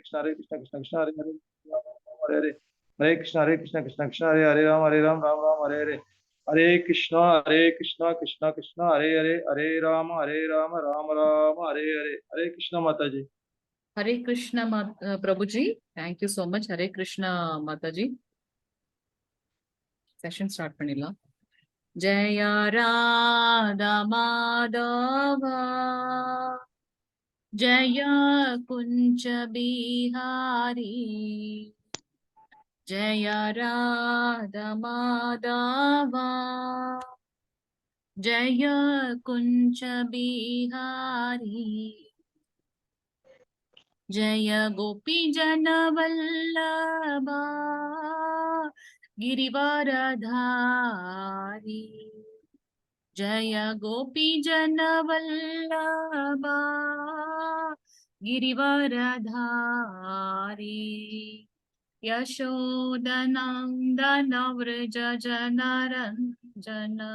Krishna Hare Krishna Krishna Krishna Hare Hare Hare Hare Hare Krishna Krishna Krishna Hare Hare Hare Ram Ram Ram Hare Hare Hare Krishna Krishna Krishna Hare Hare Hare Ram Ram Ram Hare Hare Hare Krishna Mataji. Hare Krishna Prabhuji. Thank you so much. Hare Krishna Mataji. Session start panila. Jaya Radha Madhava Jaya Kunja Bihari Jaya Radha Madhava Jaya Kunja Bihari Jaya Gopi Jana Vallabha Girivaradhari Jaya Gopi Jana Vallabha Girivaradhari Yashodanandana Vraja Janaranjana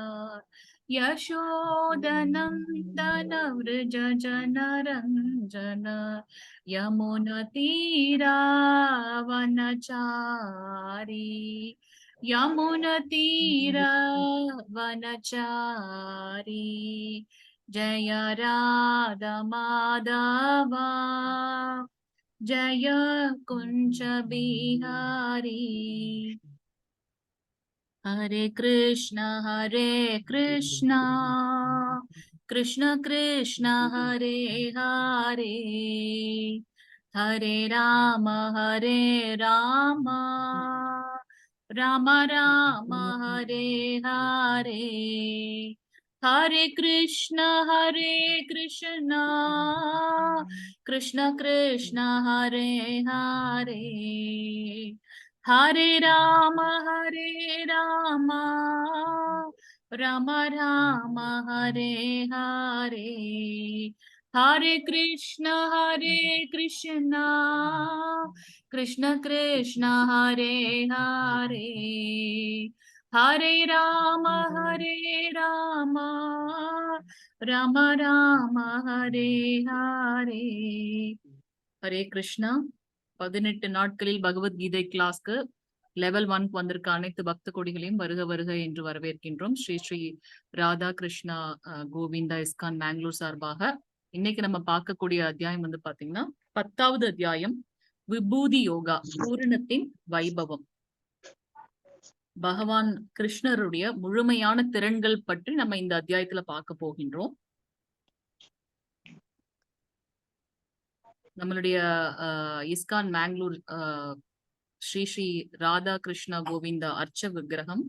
Yashodanandana Vraja Janaranjana Yamuna Tira Vanachari Yamuna Tira Vanachari Jaya Radha Madhava Jaya Kunja Bihari Hare Krishna Krishna Krishna Hare Hare Hare Rama Rama Rama Hare Hare Hare Krishna Krishna Krishna Hare Hare Hare Rama Rama Rama Hare Hare Hare Krishna Krishna Krishna Hare Hare Hare Rama Rama Rama Hare Hare Hare Krishna 18 நாட்களில் பகவத்கீதை கிளாஸ்க்கு level 1 வந்திருக்க அனைத்து பக்த கொடிகளையும் வருக வருக என்று வரவேற்கின்றோம். Sri Sri Radha Krishna Govinda ISKCON Bangalore சார்பாக இன்னைக்கு நம்ம பார்க்கக்கூடிய அத்தியாயம் வந்து பாத்தீங்கன்னா 10வது அத்தியாயம் விபூதி யோகா பூரணத்தின் வைபவம். பகவான் கிருஷ்ணருடைய முழுமையான திறன்கள் பற்றி நம்ம இந்த அத்தியாயத்துல பார்க்க போகின்றோம். நம்மளுடைய இஸ்கான் பெங்களூர் ஸ்ரீ ஸ்ரீ ராதா கிருஷ்ணா கோவிந்தா அர்ச்ச விக்கிரகம்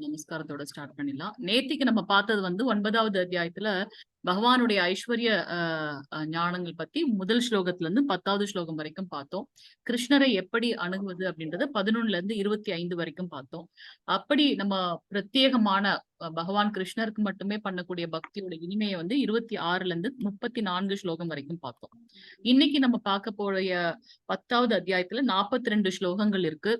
நமஸ்காரத்தோட ஸ்டார்ட் பண்ணிடலாம். நேத்திக்கு நம்ம பார்த்தது வந்து 9வது அத்தியாயத்துல பகவானுடைய ஐஸ்வர்ய ஞானங்கள் பத்தி முதல் ஸ்லோகத்துல இருந்து 10வது ஸ்லோகம் வரைக்கும் பார்த்தோம். கிருஷ்ணரை எப்படி அணுகுவது அப்படின்றத 11ல இருந்து 25 வரைக்கும் பார்த்தோம். அப்படி நம்ம பிரத்யேகமான பகவான் கிருஷ்ணருக்கு மட்டுமே பண்ணக்கூடிய பக்தியோட இனிமையை வந்து 26ல இருந்து 34 ஸ்லோகம் வரைக்கும் பார்த்தோம். இன்னைக்கு நம்ம பார்க்க போற 10வது அத்தியாயத்துல 42 ஸ்லோகங்கள் இருக்கு.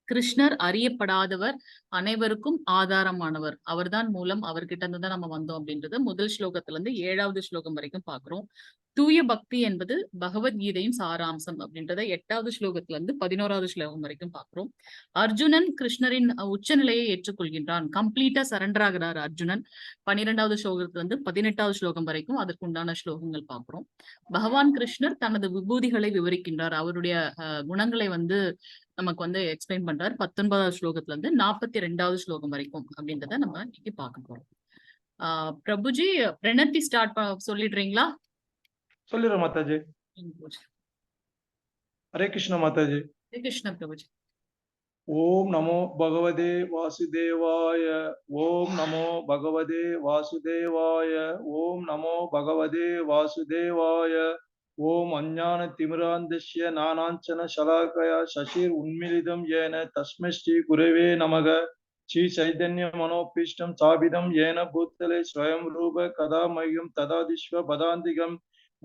கிருஷ்ணர் அறியப்படாதவர், அனைவருக்கும் ஆதாரமானவர், அவர்தான் மூலம், அவர்கிட்ட இருந்து தான் நம்ம வந்தோம் அப்படின்றது முதல் ஸ்லோகத்துல இருந்து 7வது ஸ்லோகம் வரைக்கும் பாக்குறோம். தூய பக்தி என்பது பகவத்கீதையும் சாராம்சம் அப்படின்றத 8வது ஸ்லோகத்துல இருந்து 11வது ஸ்லோகம் வரைக்கும் பாக்குறோம். அர்ஜுனன் கிருஷ்ணரின் உச்சநிலையை ஏற்றுக்கொள்கின்றான், கம்ப்ளீட்டா சரண்டர் ஆகிறார் அர்ஜுனன். 12வது ஸ்லோகத்துல இருந்து 18வது ஸ்லோகம் வரைக்கும் அதற்குண்டான ஸ்லோகங்கள் பாக்குறோம். பகவான் கிருஷ்ணர் தனது விபூதிகளை விவரிக்கின்றார், அவருடைய குணங்களை வந்து நமக்கு வந்து எக்ஸ்பிளைன் பண்றார் 19வது ஸ்லோகத்துல இருந்து 42வது ஸ்லோகம் வரைக்கும் அப்படின்றத நம்ம இன்னைக்கு பார்க்க போறோம். பிரபுஜி பிரணத்தி ஸ்டார்ட் சொல்லிடுறீங்களா? சொல்லிடுறேன் மாதாஜி. ஹரே கிருஷ்ண மாதாஜி. ஹரே கிருஷ்ண பிரபுஜி. ஓம் நமோ பகவதே வாசுதேவாய. ஓம் நமோ பகவதே வாசுதேவாய. ஓம் நமோ பகவதே வாசுதேவாய. ஓம் அஞ்ஞான திமிராந்தஸ்ய நானாஞ்சன ஷலாகயா சசிர் உன்மிலிதம் ஏன தஸ்மை ஸ்ரீ குரவே நமக. ஸ்ரீ சைதன்ய மனோபீஷ்டம் ஸ்தாபிதம் ஏன பூத்தலே ஸ்வயம் ரூப கதா மஹ்யம் ததாதிஸ்வ பதாந்திகம்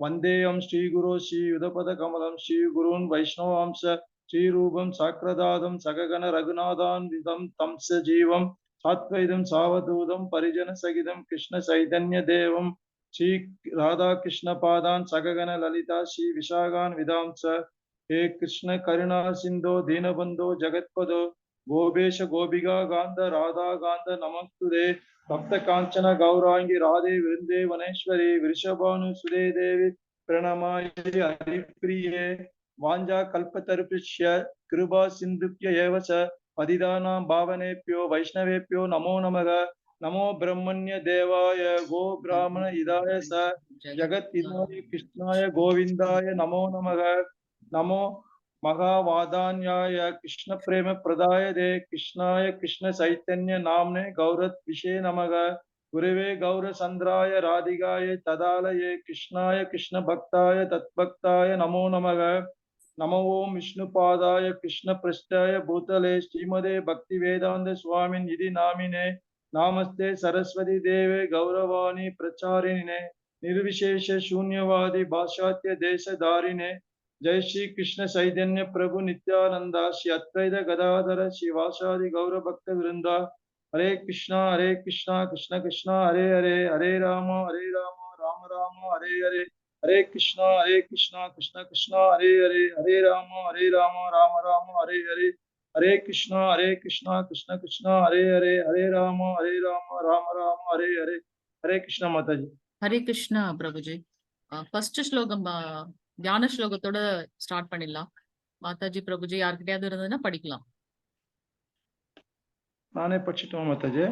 வந்தேயம் ஸ்ரீ குரு ஸ்ரீ யுதபத கமலம் ஸ்ரீ குருன் வைஷ்ணவாம்ச ஸ்ரீரூபம் சாக்ரதாதம் சககன ரகுநாதான்விதம் தம் ச ஜீவம் சாத்வைதம் சாவதூதம் பரிஜன சகிதம் கிருஷ்ண சைதன்ய தேவம் श्री राधा कृष्ण पादान सगगन ललिता श्री विशाखान विदांस हे कृष्ण करुणा सिंधो दीनबंधो जगत्पदो गोपेश गोपिका कांत राधा कांत नमस्तुते भक्त कांचन गौरांगी राधे वृंदे वनेश्वरी वृषभानुसुते देवी प्रणमाय हरिप्रिये वाञ्छा कल्पतरुभ्यश्च कृपा सिन्धुभ्य एव च पतितानां पावनेभ्यो वैष्णवेभ्यो नमो नमः नमो ब्रह्मण्य देवाय गो ब्राह्मण हिताय स जगत हिताय कृष्णाय गोविंदाय नमो नमः नमो महावादान्याय कृष्ण प्रेम प्रदाय दे कृष्णाय कृष्ण चैतन्य नामने गौरत विषे नमः गुरुवे गौर संद्राय राधिकाय तदालये कृष्णाय कृष्ण भक्ताय तत्भक्ताय नमो नमः नमो ओम विष्णुपादाय कृष्ण पृष्ठाय भूतले श्रीमदे भक्ति वेदांत स्वामी निधि नामिने नामस्ते सरस्वती देवे गौरवाणी प्रचारिणे निर्विशेष शून्यवादी भाषात्य देशधारिणे जय श्री कृष्ण चैतन्य प्रभु नित्यानंद श्री अद्वैत गदाधर श्रीवासादि गौर भक्त वृंदा हरे कृष्णा कृष्ण कृष्ण हरे हरे हरे राम राम राम हरे हरे हरे कृष्णा कृष्ण कृष्ण हरे हरे हरे राम राम राम हरे हरे हरे कृष्णा कृष्ण कृष्ण हरे हरे हरे राम राम राम हरे हरे हरे कृष्णा माता जी ஹரே கிருஷ்ணா பிரபுஜி. ஃபர்ஸ்ட் ஸ்லோகம் தியான ஸ்லோகத்தோட ஸ்டார்ட் பண்ணிடலாம். மாதாஜி பிரபுஜி யார்கிட்டயாவது இருந்ததுன்னா படிக்கலாம். நானே படிச்சுட்டோம் மாதாஜி.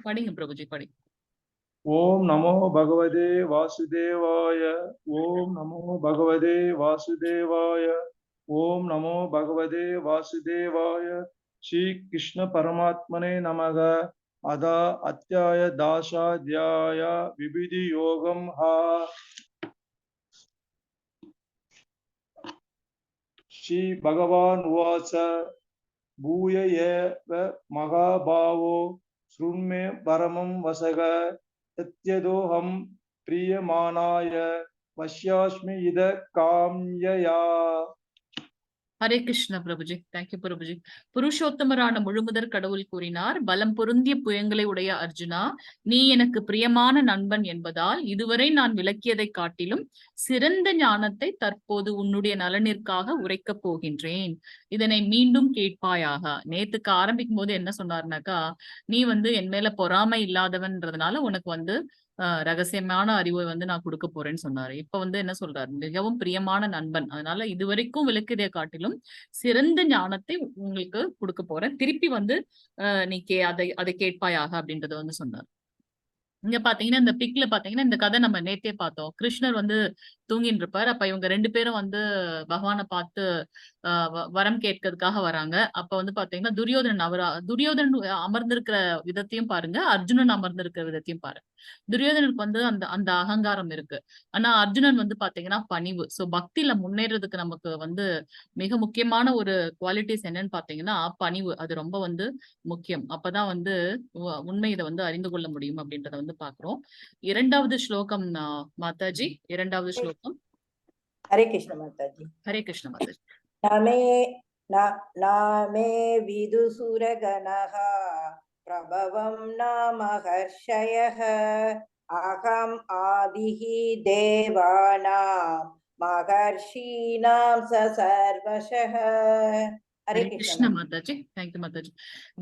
படிங்க பிரபுஜி, படி. ओम नमो भगवते वासुदेवाय ओम नमो भगवते वासुदेवाय ओम नमो भगवते वासुदेवाय श्री कृष्ण परमात्मने नमः अध अध्याय दाशाध्याय विविधि योगम हा श्री भगवान उवाच भूय एव महाभावो शृण्मे परमं वसग तत्यदोहं प्रीयमाणाय वश्यास्मि इद काम्यया. ஹரே கிருஷ்ண பிரபுஜி. தேங்க்யூ பிரபுஜி. புருஷோத்தமரான முழுமுதற் கடவுள் கூறினார், பலம் பொருந்திய புயங்களை உடைய அர்ஜுனா, நீ எனக்கு பிரியமான நண்பன் என்பதால் இதுவரை நான் விளக்கியதை காட்டிலும் சிறந்த ஞானத்தை தற்போது உன்னுடைய நலனிற்காக உரைக்கப் போகின்றேன். இதனை மீண்டும் கேட்பாயாக. நேத்துக்கு ஆரம்பிக்கும் போது என்ன சொன்னார்னாக்கா, நீ என் மேல பொறாமை இல்லாதவன்றதுனால உனக்கு ரகசியமான அறிவை நான் கொடுக்க போறேன்னு சொன்னாரு. இப்ப என்ன சொல்றாரு, மிகவும் பிரியமான நண்பன், அதனால இதுவரைக்கும் விளக்கியதை காட்டிலும் சிறந்த ஞானத்தை உங்களுக்கு கொடுக்க போறேன். திருப்பி நீ அதை கேட்பாயாக அப்படின்றத சொன்னார். இங்க பாத்தீங்கன்னா இந்த பிக்ல பாத்தீங்கன்னா இந்த கதை நம்ம நேத்தே பார்த்தோம். கிருஷ்ணர் தூங்கிட்டு இருப்பார். அப்ப இவங்க 2 பேரும் பகவானை பார்த்து வரம் கேட்கறதுக்காக வராங்க. அப்ப பாத்தீங்கன்னா துரியோதனன் அமர்ந்திருக்கிற விதத்தையும் பாருங்க, அர்ஜுனன் அமர்ந்திருக்கிற விதத்தையும் பாருங்க. துரியோதனுக்கு அந்த அந்த அகங்காரம் இருக்கு. ஆனா அர்ஜுனன் பாத்தீங்கன்னா பணிவு. சோ பக்தியில முன்னேறதுக்கு நமக்கு மிக முக்கியமான ஒரு குவாலிட்டிஸ் என்னன்னு பாத்தீங்கன்னா பணிவு. அது ரொம்ப முக்கியம். அப்பதான் உண்மை இதை அறிந்து கொள்ள முடியும் அப்படின்றத பாக்குறோம். இரண்டாவது ஸ்லோகம் மாதாஜி, இரண்டாவது ஸ்லோகம். ஹரே கிருஷ்ண மாதாஜி. ஹரே கிருஷ்ண மாதாஜி. நாமே விதுசுரகணஹ பிரபவம் நாமஹர்ஷயஹ அகம் ஆதிஹி தேவானாம் மகர்ஷீனாம் சர்வசஹ. ஹரே கிருஷ்ண மாதாஜி. தேங்க்யூ மாதாஜி.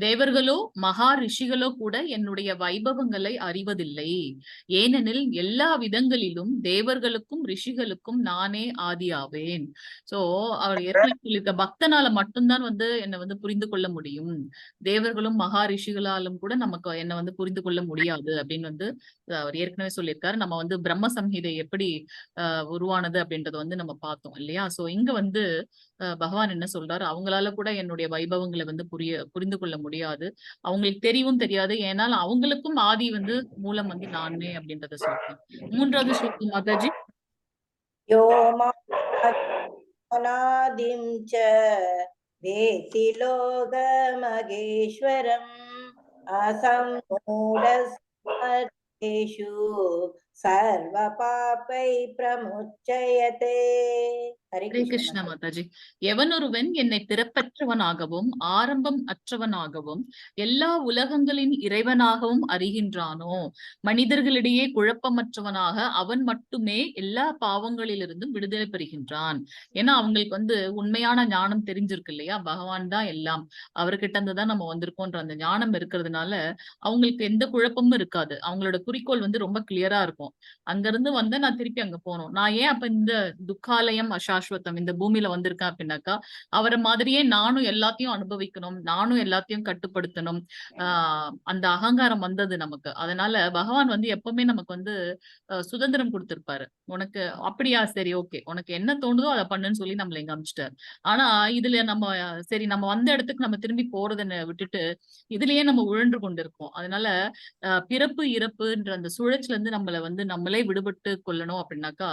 தேவர்களோ மகா ரிஷிகளோ கூட என்னுடைய வைபவங்களை அறிவதில்லை. ஏனெனில் எல்லா விதங்களிலும் தேவர்களுக்கும் ரிஷிகளுக்கும் நானே ஆதியாவேன். சோ அவர் ஏற்கனவே சொல்லியிருக்க பக்தனால மட்டும்தான் என்னை புரிந்து கொள்ள முடியும். தேவர்களும் மகா ரிஷிகளாலும் கூட நமக்கு என்ன புரிந்து கொள்ள முடியாது அப்படின்னு அவர் ஏற்கனவே சொல்லியிருக்காரு. நம்ம பிரம்ம சம்ஹிதை எப்படி உருவானது அப்படின்றத நம்ம பார்த்தோம் இல்லையா? சோ இங்க பகவான் என்ன சொல்றாரு, அவங்களால கூட என்னுடைய வைபவங்களை புரிந்து கொள்ள முடியாது, அவங்களுக்கு தெரியவும் தெரியாது. ஏனால் அவங்களுக்கும் ஆதி மூலம் நானே அப்படின்றத சொல்றேன். மூன்றாவது ஸ்லோகம் மாதாஜி. யோமாதிம் ச வேதி லோக மகேஸ்வரம் அசம்மூடஸ்மர்த்தேஷு सर्वपापै प्रमुच्यते। हरे ஹரே कृष्ण கிருஷ்ண माता। மாதாஜி. எவனொருவன் என்னை பிறப்பற்றவனாகவும் ஆரம்பம் அற்றவனாகவும் எல்லா உலகங்களின் இறைவனாகவும் அறிகின்றானோ, மனிதர்களிடையே குழப்பமற்றவனாக அவன் மட்டுமே எல்லா பாவங்களிலிருந்தும் விடுதலை பெறுகின்றான். ஏன்னா அவங்களுக்கு உண்மையான ஞானம் தெரிஞ்சிருக்கு இல்லையா, பகவான் தான் எல்லாம், அவர்கிட்ட இருந்து தான் நம்ம வந்திருக்கோன்ற அந்த ஞானம் இருக்கிறதுனால அவங்களுக்கு எந்த குழப்பமும் இருக்காது. அவங்களோட குறிக்கோள் ரொம்ப கிளியரா இருக்கும். அங்க இருந்து நான் திருப்பி அங்க போகணும். நான் ஏன் அப்ப இந்த துக்காலயம் அசாஸ்வதம் இந்த பூமியில வந்திருக்கேன் அப்படின்னாக்கா, அவரை மாதிரியே நானும் எல்லாத்தையும் அனுபவிக்கணும், நானும் எல்லாத்தையும் கட்டுப்படுத்தணும். அந்த அகங்காரம் வந்தது நமக்கு. அதனால பகவான் எப்பவுமே நமக்கு சுதந்திரம் கொடுத்திருப்பாரு. உனக்கு அப்படியா, சரி ஓகே, உனக்கு என்ன தோணுதோ அதை பண்ணுன்னு சொல்லி நம்மள இங்க அனுப்பிச்சிட்டாரு. ஆனா இதுல நம்ம சரி நம்ம வந்த இடத்துக்கு நம்ம திரும்பி போறதை விட்டுட்டு இதுலயே நம்ம உழன்று கொண்டிருக்கோம். அதனால பிறப்பு இறப்புன்ற அந்த சுழற்சில இருந்து நம்மள நம்மளே விடுபட்டு கொள்ளணும் அப்படின்னாக்கா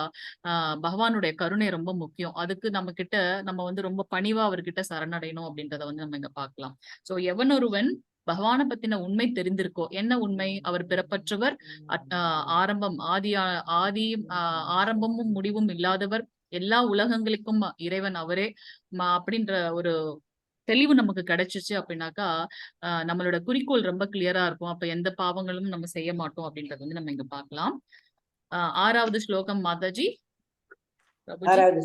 பகவானுடைய கருணை ரொம்ப முக்கியம். அதுக்கு நம்ம கிட்ட நம்ம ரொம்ப பணிவா அவர்கிட்ட சரணடையணும் அப்படின்றத நம்ம இங்க பார்க்கலாம். சோ எவனொருவன் பகவானை பத்தின உண்மை தெரிந்திருக்கோ, என்ன உண்மை? அவர் பிறப்பற்றவர், ஆரம்பம் ஆதி ஆரம்பமும் முடிவும் இல்லாதவர், எல்லா உலகங்களுக்கும் இறைவன் அவரே அப்படின்ற ஒரு தெளிவு நமக்கு கிடைச்சிச்சு அப்படின்னாக்கா நம்மளோட குறிக்கோள் ரொம்ப கிளியரா இருக்கும். அப்ப எந்த பாவங்களும் நம்ம செய்ய மாட்டோம் அப்படின்றது நம்ம இங்க பார்க்கலாம். 6வது ஸ்லோகம் மாதாஜி. பிரபுஜி. ஆறாவது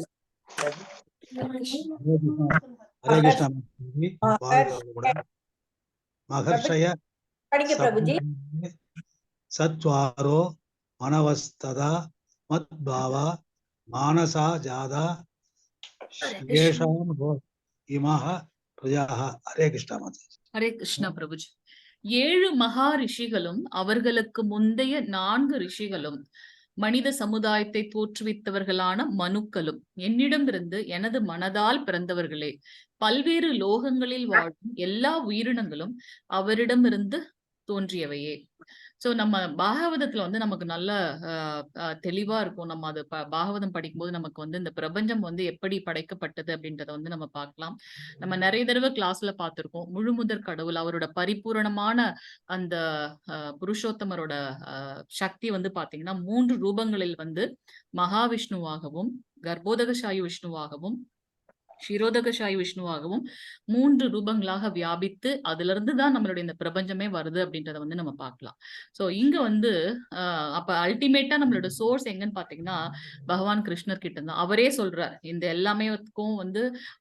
हरे कृष्ण जी, வாழ்க வளமுடன். மகர்ஷய படிங்க பிரபுஜி. சத்வாரோ மனவஸ்ததா மத்பாவா மானசா ஜாதா ஏஷாம் இமஹ பிரஜாஹ. ஹரே கிருஷ்ண மாதா. ஹரே கிருஷ்ணா பிரபுஜி. 7 மகா ரிஷிகளும் அவர்களுக்கு முந்தைய 4 ரிஷிகளும் மனித சமுதாயத்தை தோற்றுவித்தவர்களான மனுக்களும் என்னிடமிருந்து எனது மனதால் பிறந்தவர்களே. பல்வேறு லோகங்களில் வாழும் எல்லா உயிரினங்களும் அவரிடமிருந்து தோன்றியவையே. சோ நம்ம பாகவதத்துல நமக்கு நல்ல தெளிவா இருக்கும். நம்ம அது பாகவதம் படிக்கும்போது நமக்கு இந்த பிரபஞ்சம் எப்படி படைக்கப்பட்டது அப்படின்றத நம்ம பார்க்கலாம். நம்ம நிறைய தடவை கிளாஸ்ல பார்த்திருக்கோம். முழுமுதற் கடவுள் அவரோட பரிபூரணமான அந்த புருஷோத்தமரோட சக்தி பாத்தீங்கன்னா 3 ரூபங்களில் மகாவிஷ்ணுவாகவும், கர்ப்போதகசாயி விஷ்ணுவாகவும், க்ஷீரோதகசாயி விஷ்ணுவாகவும் 3 ரூபங்களாக வியாபித்து அதுல இருந்து தான் நம்மளுடைய இந்த பிரபஞ்சமே வருது அப்படின்றத நம்ம பார்க்கலாம். சோ இங்க அப்ப அல்டிமேட்டா நம்மளோட சோர்ஸ் எங்கன்னு பாத்தீங்கன்னா பகவான் கிருஷ்ணர் கிட்ட தான். அவரே சொல்றார், இந்த எல்லாமேக்கும்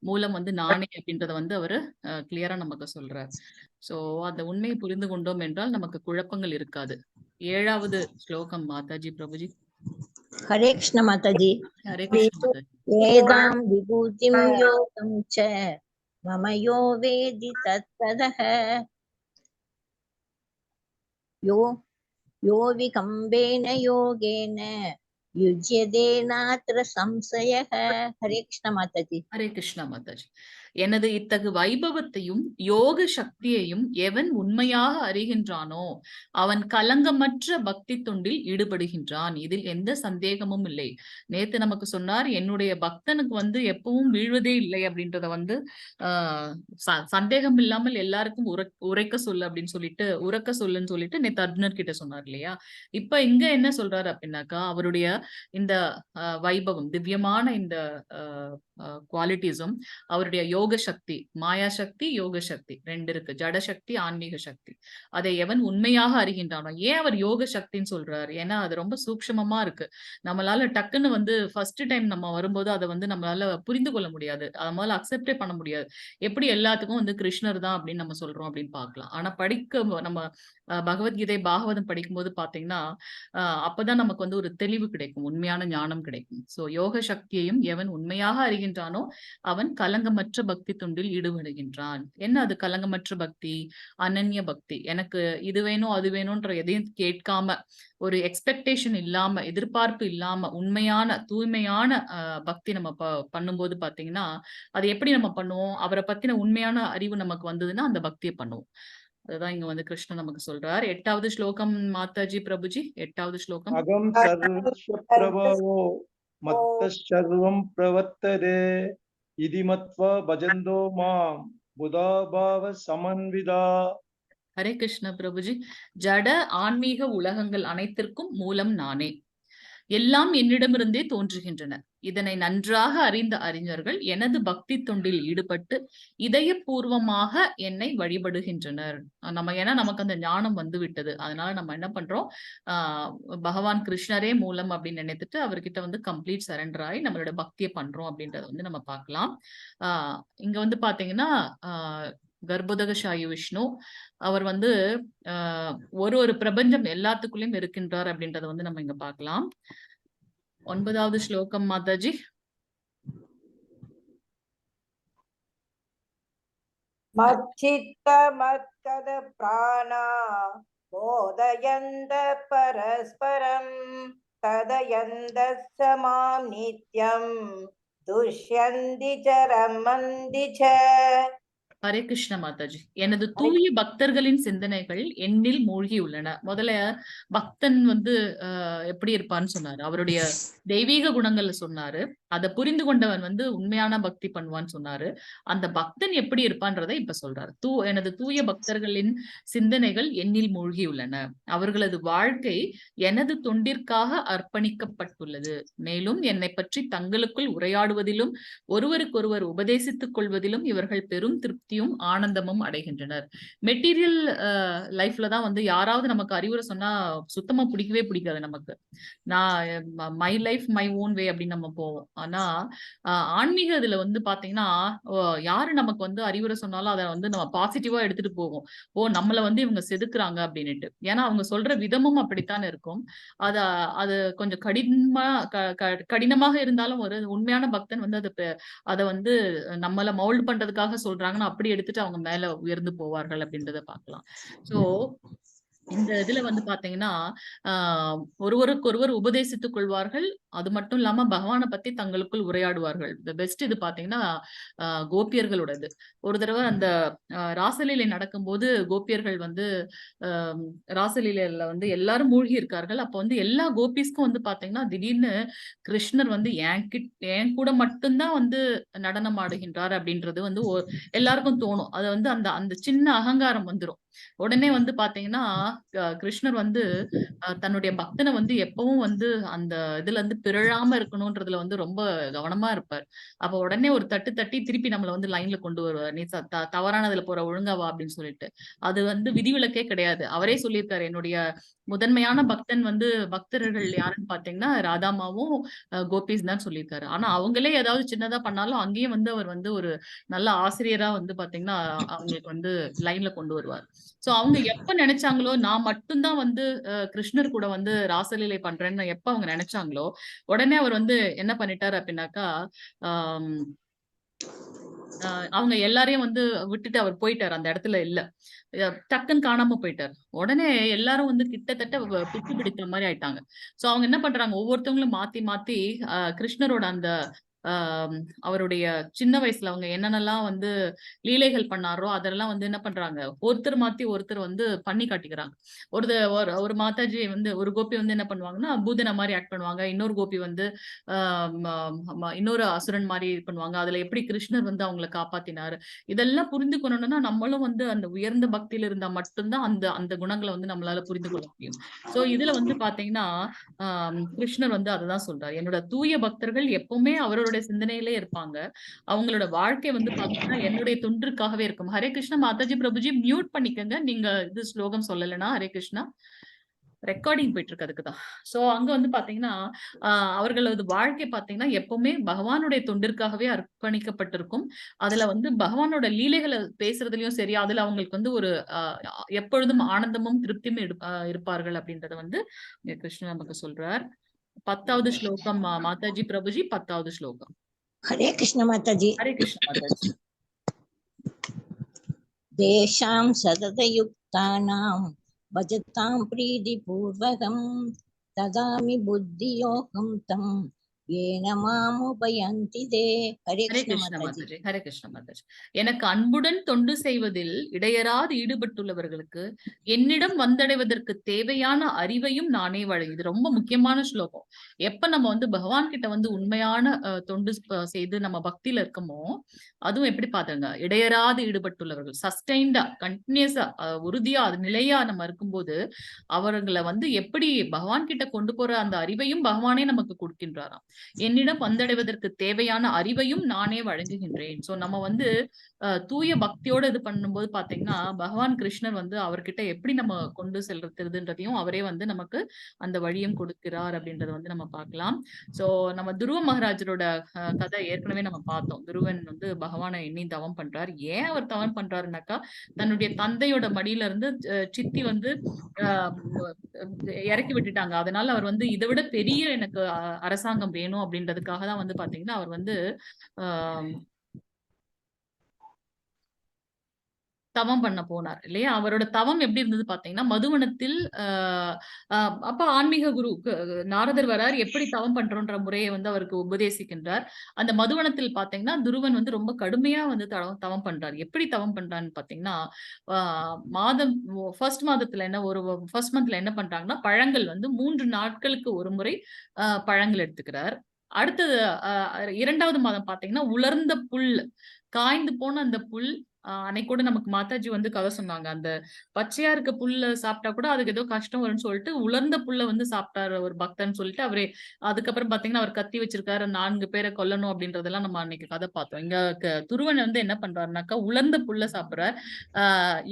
மூலம் நானே அப்படின்றத அவரு கிளியரா நமக்கு சொல்றார். சோ அந்த உண்மையை புரிந்து கொண்டோம் என்றால் நமக்கு குழப்பங்கள் இருக்காது. 7வது ஸ்லோகம் மாதாஜி பிரபுஜி. हरे कृष्ण माताजी. ஹரே கிருஷ்ண மாதாஜி. वेदां विभूतिं योगं च मम यो वेदि तत्तदः यो विकम्बेन योगेन युज्यते नात्र संशयः. हरे कृष्ण माताजी. ஹரே கிருஷ்ணா மாதாஜி. எனது இத்தகு வைபவத்தையும் யோக சக்தியையும் எவன் உண்மையாக அறிகின்றானோ அவன் கலங்கமற்ற பக்தி தொண்டில் ஈடுபடுகின்றான். இதில் எந்த சந்தேகமும் இல்லை. நேத்து நமக்கு சொன்னார், என்னுடைய பக்தனுக்கு எப்பவும் வீழ்வதே இல்லை அப்படின்றத சந்தேகம் இல்லாமல் எல்லாருக்கும் உரைக்க சொல்லு அப்படின்னு சொல்லிட்டு உறக்க சொல்லுன்னு சொல்லிட்டு நேத்து அர்ஜுனர் கிட்ட சொன்னார் இல்லையா. இப்ப இங்க என்ன சொல்றாரு அப்படின்னாக்கா அவருடைய இந்த வைபவம், திவ்யமான இந்த குவாலிட்டிஸும் அவருடைய யோக சக்தி, மாயா சக்தி, யோக சக்தி 2 இருக்கு. ஜட சக்தி, ஆன்மீக சக்தி. அதை எவன் உண்மையாக அறிகின்றானோ. ஏன் அவர் யோக சக்தின்னு சொல்றாரு? ஏன்னா அது ரொம்ப சூக்ஷ்மமா இருக்கு. நம்மளால டக்குன்னு ஃபர்ஸ்ட் டைம் நம்ம வரும்போது அதை நம்மளால புரிந்து கொள்ள முடியாது. நம்மளால அக்செப்டே பண்ண முடியாது. எப்படி எல்லாத்துக்கும் கிருஷ்ணர் தான் அப்படின்னு நம்ம சொல்றோம் அப்படின்னு பார்க்கலாம். ஆனா நம்ம பகவத்கீதை பாகவதம் படிக்கும்போது பாத்தீங்கன்னா அப்பதான் நமக்கு ஒரு தெளிவு கிடைக்கும், உண்மையான ஞானம் கிடைக்கும். சோ யோக சக்தியையும் எவன் உண்மையாக அறிகின்றானோ அவன் கலங்கமற்ற பக்தி தொண்டில் ஈடுபடுகின்றான். என்ன அது கலங்கமற்ற பக்தி? அனன்ய பக்தி. எனக்கு இது வேணும் அது வேணும்ன்ற எதையும் கேட்காம, ஒரு எக்ஸ்பெக்டேஷன் இல்லாம, எதிர்பார்ப்பு இல்லாம உண்மையான தூய்மையான பக்தி நம்ம பண்ணும்போது பாத்தீங்கன்னா அது எப்படி நம்ம பண்ணுவோம்? அவரை பத்தின உண்மையான அறிவு நமக்கு வந்ததுன்னா அந்த பக்தியை பண்ணுவோம். அதுதான் இங்க கிருஷ்ணன் நமக்கு சொல்றார். 8வது ஸ்லோகம் மாதாஜி பிரபுஜி. 8வது ஸ்லோகம். அகம் சர்வஸ்ய பிரபவோ மத்தசர்வம் பிரவர்த்ததே இதி மத்வா பஜந்தோ மாம் புதாபாவ சமன்விதா. ஹரே கிருஷ்ண பிரபுஜி. ஜட ஆன்மீக உலகங்கள் அனைத்திற்கும் மூலம் நானே. எல்லாம் என்னிடமிருந்தே தோன்றுகின்றன. இதனை நன்றாக அறிந்த அறிஞர்கள் எனது பக்தி தொண்டில் ஈடுபட்டு இதயபூர்வமாக என்னை வழிபடுகின்றனர். ஏன்னா நமக்கு அந்த ஞானம் வந்து விட்டது. அதனால நம்ம என்ன பண்றோம், பகவான் கிருஷ்ணரே மூலம் அப்படின்னு நினைத்துட்டு அவர்கிட்ட வந்து கம்ப்ளீட் சரண்டர் ஆகி நம்மளோட பக்தியை பண்றோம் அப்படின்றத வந்து நம்ம பார்க்கலாம். இங்க வந்து பாத்தீங்கன்னா கர்ப்போதகசாயி விஷ்ணு அவர் வந்து ஒரு பிரபஞ்சம் எல்லாத்துக்குள்ளயும் இருக்கின்றார் அப்படின்றத வந்து நம்ம இங்க பார்க்கலாம். 9வது ஸ்லோகம் மாதாஜி. மச்சித்த மத்கத பிராணா மோதயந்த பரஸ்பரம் ததயந்த சமாம் நித்யம் துஷ்யந்தி ச ரமந்தி ச. ஹரே கிருஷ்ண மாதாஜி. எனது தூய பக்தர்களின் சிந்தனைகள் என்னில் மூழ்கி உள்ளன. முதல்ல பக்தன் வந்து எப்படி இருப்பான்னு சொன்னாரு, அவருடைய தெய்வீக குணங்கள்ல சொன்னாரு. அதை புரிந்து கொண்டவன் வந்து உண்மையான பக்தி பண்ணுவான்னு சொன்னாரு. அந்த பக்தன் எப்படி இருப்பான்றதை இப்ப சொல்றாரு. எனது தூய பக்தர்களின் சிந்தனைகள் என்னில் மூழ்கி உள்ளன. அவர்களது வாழ்க்கை எனது தொண்டிற்காக அர்ப்பணிக்கப்பட்டுள்ளது. மேலும் என்னை பற்றி தங்களுக்குள் உரையாடுவதிலும் ஒருவருக்கொருவர் உபதேசித்துக் கொள்வதிலும் இவர்கள் பெரும் திருப்தியும் ஆனந்தமும் அடைகின்றனர். மெட்டீரியல் லைஃப்ல தான் வந்து யாராவது நமக்கு அறிவுரை சொன்னா சுத்தமா பிடிக்கவே பிடிக்காது நமக்கு. நான் my life my own way அப்படின்னு நம்ம போவோம். ஆனா ஆன்மீக இதுல வந்து பாத்தீங்கன்னா யாரு நமக்கு வந்து அறிவுரை சொன்னாலும் அதை வந்து நம்ம பாசிட்டிவா எடுத்துட்டு போவோம். நம்மள வந்து இவங்க செதுக்குறாங்க அப்படின்னுட்டு. ஏன்னா அவங்க சொல்ற விதமும் அப்படித்தான் இருக்கும். அது கொஞ்சம் கடினமாக இருந்தாலும் ஒரு உண்மையான பக்தன் வந்து அதை வந்து நம்மள மவுல்ட் பண்றதுக்காக சொல்றாங்கன்னு அப்படி எடுத்துட்டு அவங்க மேல உயர்ந்து போவார்கள் அப்படின்றத பார்க்கலாம். சோ இந்த இதுல வந்து பாத்தீங்கன்னா ஒருவருக்கொருவர் உபதேசித்துக் கொள்வார்கள். அது மட்டும் இல்லாம பகவானை பத்தி தங்களுக்குள் உரையாடுவார்கள். பெஸ்ட் இது பாத்தீங்கன்னா கோபியர்களோடது. ஒரு தடவை அந்த ராசலீலை நடக்கும்போது கோபியர்கள் வந்து ராசலீலையில வந்து எல்லாரும் மூழ்கி இருக்கார்கள். அப்ப வந்து எல்லா கோபிஸ்க்கும் வந்து பாத்தீங்கன்னா திடீர்னு கிருஷ்ணர் வந்து என் கூட மட்டும்தான் வந்து நடனம் ஆடுகின்றார் அப்படின்றது வந்து எல்லாருக்கும் தோணும். அது வந்து அந்த சின்ன அகங்காரம் வந்துரும். உடனே வந்து பாத்தீங்கன்னா கிருஷ்ணர் வந்து தன்னுடைய பக்தனை வந்து எப்பவும் வந்து அந்த இதுல இருந்து பிறழாம இருக்கணும்ன்றதுல வந்து ரொம்ப கவனமா இருப்பார். அப்ப உடனே ஒரு தட்டி திருப்பி நம்மள வந்து லைன்ல கொண்டு வருவார். நீ தவறானதுல போற ஒழுங்காவா அப்படின்னு சொல்லிட்டு. அது வந்து விதிவிலக்கே கிடையாது. அவரே சொல்லியிருக்காரு, என்னுடைய முதன்மையான பக்தன் வந்து பக்தர்கள் யாருன்னு பாத்தீங்கன்னா ராதாமாவும் கோபிஸ் தான் சொல்லியிருக்காரு. ஆனா அவங்களே ஏதாவது சின்னதா பண்ணாலும் அங்கேயும் வந்து அவர் வந்து ஒரு நல்ல ஆசிரியரா வந்து பாத்தீங்கன்னா அவங்களுக்கு வந்து லைன்ல கொண்டு வருவார். சோ அவங்க எப்ப நினைச்சாங்களோ நான் மட்டும்தான் வந்து கிருஷ்ணர் கூட வந்து ராசலீலை பண்றேன்னு எப்ப அவங்க நினைச்சாங்களோ உடனே அவர் வந்து என்ன பண்ணிட்டாரு அப்படின்னாக்கா அவங்க எல்லாரையும் வந்து விட்டுட்டு அவர் போயிட்டார். அந்த இடத்துல இல்ல, டக்குன்னு காணாம போயிட்டார். உடனே எல்லாரும் வந்து கிட்டத்தட்ட பிச்சு பிடித்த மாதிரி ஆயிட்டாங்க. சோ அவங்க என்ன பண்றாங்க, ஒவ்வொருத்தவங்களும் மாத்தி மாத்தி கிருஷ்ணரோட அந்த அவருடைய சின்ன வயசுல அவங்க என்னென்னலாம் வந்து லீலைகள் பண்ணாரோ அதெல்லாம் வந்து என்ன பண்றாங்க, ஒருத்தர் மாத்தி ஒருத்தர் வந்து பண்ணி காட்டிக்கிறாங்க. ஒரு மாதாஜி வந்து ஒரு கோபி வந்து என்ன பண்ணுவாங்கன்னா பூதனை மாதிரி ஆக்ட் பண்ணுவாங்க. இன்னொரு கோபி வந்து இன்னொரு அசுரன் மாதிரி பண்ணுவாங்க. அதுல எப்படி கிருஷ்ணர் வந்து அவங்களை காப்பாத்தினாரு இதெல்லாம் புரிந்து கொள்ளணும்னா நம்மளும் வந்து அந்த உயர்ந்த பக்தியில இருந்தா மட்டும்தான் அந்த அந்த குணங்களை வந்து நம்மளால புரிந்து கொள்ள முடியும். சோ இதுல வந்து பாத்தீங்கன்னா கிருஷ்ணர் வந்து அதுதான் சொல்றாரு, என்னோட தூய பக்தர்கள் எப்பவுமே அவரோட சிந்தனையிலே இருப்பாங்க. அவங்களோட வாழ்க்கை வந்து பாத்தீங்கன்னா என்னுடைய தொன்றுக்காகவே இருக்கும். ஹரே கிருஷ்ணா மாதாஜி பிரபுஜி மியூட் பண்ணிக்கங்க, நீங்க இது ஸ்லோகம் சொல்லலைன்னா. ஹரே கிருஷ்ணா ரெக்கார்டிங் போயிட்டு இருக்கு அதுக்குதான். சோ அங்க வந்து பாத்தீங்கன்னா அவர்களது வாழ்க்கை பாத்தீங்கன்னா எப்பவுமே பகவானுடைய தொண்டிற்காகவே அர்ப்பணிக்கப்பட்டிருக்கும். அதுல வந்து பகவானோட லீலைகளை பேசுறதுலயும் சரி, அதுல அவங்களுக்கு வந்து ஒரு எப்பொழுதும் ஆனந்தமும் திருப்தியும் இருப்பார்கள் அப்படின்றத வந்து கிருஷ்ணன் நமக்கு சொல்றார். 10வது ஸ்லோகம் மாதாஜி பிரபுஜி 10வது ஸ்லோகம். हरे कृष्ण माताजी. हरे कृष्ण माताजी. देशां सततयुक्तानां भजतां प्रीतिपूर्वकं ददामि बुद्धियोगं तं येन मामुपयन्ति ते। हरे ஹரே कृष्ण கிருஷ்ண माता जी। மாதாஜி, ஹரே கிருஷ்ண மாதாஜி. எனக்கு அன்புடன் தொண்டு செய்வதில் இடையராது ஈடுபட்டுள்ளவர்களுக்கு என்னிடம் வந்தடைவதற்கு தேவையான அறிவையும் நானே வழங்கி. இது ரொம்ப முக்கியமான ஸ்லோகம். எப்ப நம்ம வந்து பகவான் கிட்ட வந்து உண்மையான தொண்டு செய்து நம்ம பக்தியில இருக்கமோ, அதுவும் எப்படி பாத்துங்க, இடையராது ஈடுபட்டுள்ளவர்கள், சஸ்டைன்டா, கண்டினியூஸா, உறுதியா, அது நிலையா நம்ம இருக்கும்போது அவர்களை வந்து எப்படி பகவான் கிட்ட கொண்டு போற அந்த அறிவையும் பகவானே நமக்கு கொடுக்கின்றாராம். என்னிடம் வந்தடைவதற்கு தேவையான அறிவையும் நானே வழங்குகின்றேன். சோ நம்ம வந்து தூய பக்தியோட இது பண்ணும்போது பாத்தீங்கன்னா பகவான் கிருஷ்ணர் வந்து அவர்கிட்ட எப்படி நம்ம கொண்டு செல்றதுன்றதையும் அவரே வந்து நமக்கு அந்த வழியும் கொடுக்கிறார் அப்படின்றத வந்து நம்ம பார்க்கலாம். சோ நம்ம துருவ மகாராஜரோட கதை ஏற்கனவே நம்ம பார்த்தோம். துருவன் வந்து பகவானை எண்ணி தவம் பண்றார். ஏன் அவர் தவம் பண்றாருனாக்கா, தன்னுடைய தந்தையோட மடியில இருந்து சித்தி வந்து இறக்கி விட்டுட்டாங்க. அதனால அவர் வந்து இதை விட பெரிய எனக்கு அரசாங்கம் வேணும் அப்படின்றதுக்காக தான் வந்து பாத்தீங்கன்னா அவர் வந்து ஆஹ் தவம் பண்ண போனார் இல்லையா. அவரோட தவம் எப்படி இருந்தது பாத்தீங்கன்னா மதுவனத்தில் அப்ப ஆன்மீக குரு நாரதர் வரார், எப்படி தவம் பண்றோன்ற முறையை வந்து அவருக்கு உபதேசிக்கின்றார். அந்த மதுவனத்தில் பாத்தீங்கன்னா துருவன் வந்து ரொம்ப கடுமையா வந்து தவம் பண்றார். எப்படி தவம் பண்றான்னு பாத்தீங்கன்னா மாதம் ஃபர்ஸ்ட் மாதத்துல என்ன ஒரு ஃபர்ஸ்ட் மந்த்ல என்ன பண்றாங்கன்னா பழங்கள் வந்து 3 நாட்களுக்கு ஒரு முறை பழங்கள் எடுத்துக்கிறார். அடுத்தது 2வது மாதம் பாத்தீங்கன்னா உலர்ந்த புல், காய்ந்து போன அந்த புல், அன்னைக்கு கூட நமக்கு மாதாஜி வந்து கதை சொன்னாங்க. அந்த பச்சையா இருக்க புல்ல சாப்பிட்டா கூட அதுக்கு ஏதோ கஷ்டம் வரும்னு சொல்லிட்டு உலர்ந்த புல்ல வந்து சாப்பிட்டாரு ஒரு பக்தன் சொல்லிட்டு அவரே. அதுக்கப்புறம் பாத்தீங்கன்னா அவர் கத்தி வச்சிருக்காரு, 4 பேரை கொல்லணும் அப்படின்றதெல்லாம் நம்ம அன்னைக்கு கதை பார்த்தோம். இங்க துருவன் வந்து என்ன பண்றாருனாக்கா உலர்ந்த புல்ல சாப்பிடுறார்.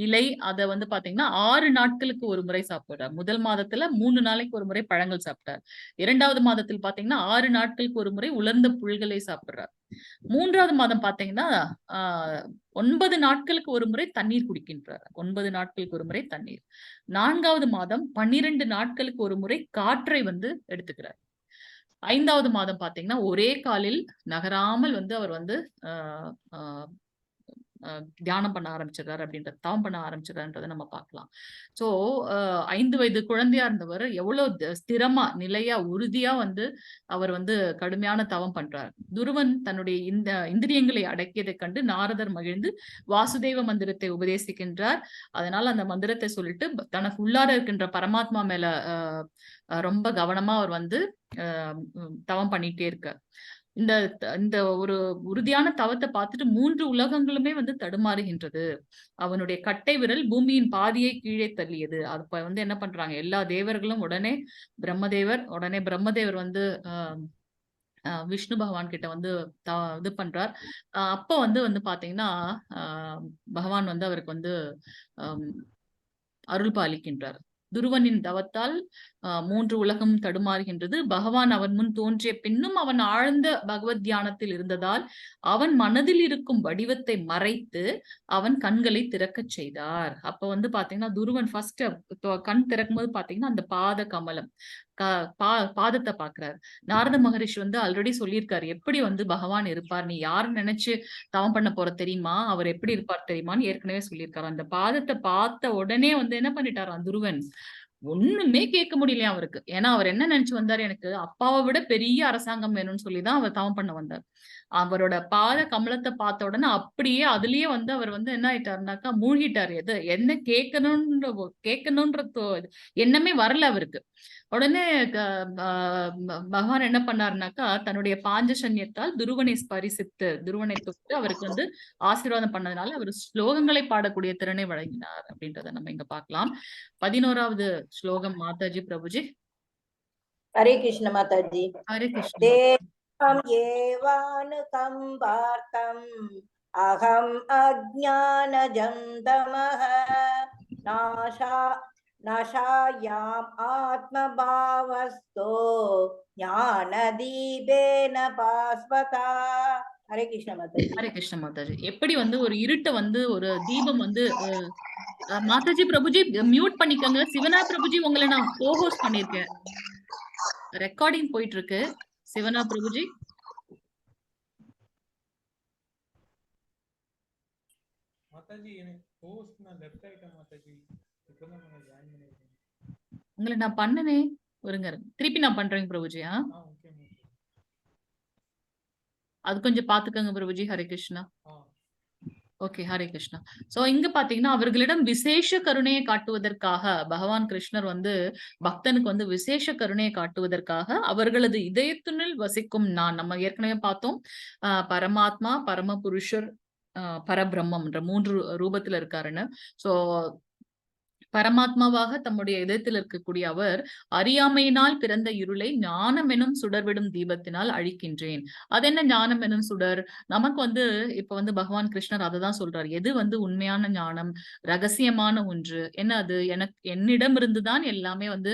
இலை அதை வந்து பாத்தீங்கன்னா 6 நாட்களுக்கு ஒரு முறை சாப்பிடுறார். முதல் மாதத்துல 3 நாளைக்கு ஒரு முறை பழங்கள் சாப்பிட்டார். 2வது மாதத்தில் பாத்தீங்கன்னா 6 நாட்களுக்கு ஒரு முறை உலர்ந்த புல்களை சாப்பிடுறார். 3வது மாதம் பாத்தீங்கன்னா 9 நாட்களுக்கு ஒரு முறை தண்ணீர் குடிக்கின்றார். 9 நாட்களுக்கு ஒரு முறை தண்ணீர். 4வது மாதம் 12 நாட்களுக்கு ஒரு முறை காற்றை வந்து எடுத்துக்கிறார். 5வது மாதம் பாத்தீங்கன்னா ஒரே காலில் நகராமல் வந்து அவர் வந்து தியானம் பண்ண ஆரம்பிச்சிடறாரு அப்படின்றது, தவம் பண்ண ஆரம்பிச்சிடறான்றதை நம்ம பார்க்கலாம். சோ 5 வயது குழந்தையா இருந்தவர் எவ்வளவு ஸ்திரமா, நிலையா, உறுதியா வந்து அவர் வந்து கடுமையான தவம் பண்றார். துருவன் தன்னுடைய இந்த இந்திரியங்களை அடக்கியதை கண்டு நாரதர் மகிழ்ந்து வாசுதேவ மந்திரத்தை உபதேசிக்கின்றார். அதனால அந்த மந்திரத்தை சொல்லிட்டு தனக்கு உள்ளார இருக்கின்ற பரமாத்மா மேல ரொம்ப கவனமா அவர் வந்து தவம் பண்ணிட்டே இருக்கார். இந்த இந்த ஒரு உறுதியான தவத்தை பார்த்துட்டு 3 உலகங்களுமே வந்து தடுமாறுகின்றது. அவனுடைய கட்டை விரல் பூமியின் பாதியை கீழே தள்ளியது. அப்ப வந்து என்ன பண்றாங்க எல்லா தேவர்களும் உடனே பிரம்மதேவர் வந்து விஷ்ணு பகவான் கிட்ட வந்து இது பண்றார். அப்ப வந்து பாத்தீங்கன்னா பகவான் வந்து அவருக்கு வந்து அருள் பாலிக்கின்றார். துருவனின் தவத்தால் 3 உலகம் தடுமாறுகின்றது. பகவான் அவன் முன் தோன்றிய பின்னும் அவன் ஆழ்ந்த பகவத் தியானத்தில் இருந்ததால் அவன் மனதில் இருக்கும் வடிவத்தை மறைத்து அவன் கண்களை திறக்கச் செய்தார். அப்ப வந்து பாத்தீங்கன்னா துருவன் ஃபர்ஸ்ட் கண் திறக்கும் போது பாத்தீங்கன்னா அந்த பாத கமலம், பாதத்தை பாக்குறாரு. நாரத மகரிஷி வந்து ஆல்ரெடி சொல்லியிருக்காரு எப்படி வந்து பகவான் இருப்பார், நீ யாரு நினைச்சு தவம் பண்ண போற தெரியுமா, அவர் எப்படி இருப்பார் தெரியுமான்னு ஏற்கனவே சொல்லியிருக்காரு. அந்த பாதத்தை பார்த்த உடனே வந்து என்ன பண்ணிட்டாராம் துருவன், ஒண்ணுமே கேட்க முடியலையா அவருக்கு. ஏன்னா அவர் என்ன நினைச்சு வந்தாரு, எனக்கு அப்பாவை விட பெரிய அரசாங்கம் வேணும்னு சொல்லிதான் அவர் தவம் பண்ண வந்தார். அவரோட பாத கமலத்தை பார்த்த உடனே அப்படியே அதுலயே வந்து அவர் வந்து என்ன ஆயிட்டாருனாக்கா மூழ்கிட்டாரு. என்ன கேட்கணும்ன்ற எண்ணமே வரல அவருக்கு. உடனே பகவான் என்ன பண்ணாருனாக்கா தன்னுடைய பாஞ்சசன்யத்தால் துருவனை ஸ்பரிசித்து, துருவனை தொட்டு அவருக்கு வந்து ஆசீர்வாதம் பண்ணதுனால அவர் ஸ்லோகங்களை பாடக்கூடிய திறனை வழங்கினார் அப்படின்றத நம்ம இங்க பார்க்கலாம். 11வது ஸ்லோகம் மாதாஜி பிரபுஜி. हरे कृष्ण माता जी। ஹரே கிருஷ்ண. एवानुकम्पार्थम् अहम् अज्ञानजं तमः नाशायाम् आत्मभावस्थो ज्ञानदीपेन भास्वता। हरे कृष्ण माताजी। ஹரே கிருஷ்ண மாதாஜி. எப்படி வந்து ஒரு இருட்டை வந்து ஒரு தீபம் வந்து மாதாஜி பிரபுஜி மியூட் பண்ணிக்கோங்க. சிவனா பிரபுஜி உங்களை நான் கோஹோஸ்ட் பண்ணிருக்கேன், ரெக்கார்டிங் போயிட்டு இருக்கு. சிவனா பிரபுஜி உங்களை நான் பண்ணனே, ஒருங்க திருப்பி நான் பண்றேங்க பிரபுஜி. அது கொஞ்சம் பாத்துக்கோங்க பிரபுஜி. ஹரே கிருஷ்ணா. ஓகே, ஹரே கிருஷ்ணா. சோ இங்க பாத்தீங்கன்னா அவர்களிடம் விசேஷ கருணையை காட்டுவதற்காக பகவான் கிருஷ்ணர் வந்து பக்தனுக்கு வந்து விசேஷ கருணையை காட்டுவதற்காக அவர்களது இதயத்தினுள் வசிக்கும் நான், நம்ம ஏற்கனவே பார்த்தோம் பரமாத்மா, பரமபுருஷர், பரபிரம்மம் என்ற 3 ரூபத்துல இருக்காருன்னு. சோ பரமாத்மாவாக தம்முடைய இதயத்தில் இருக்கக்கூடிய அவர் அறியாமையினால் பிறந்த இருளை ஞானம் எனும் சுடர்விடும் தீபத்தினால் அழிக்கின்றேன். அது என்ன ஞானம் எனும் சுடர்? நமக்கு வந்து இப்ப வந்து பகவான் கிருஷ்ணர் அததான் சொல்றார். எது வந்து உண்மையான ஞானம், ரகசியமான ஒன்று என்ன? அது என்னிடம் இருந்துதான் எல்லாமே வந்து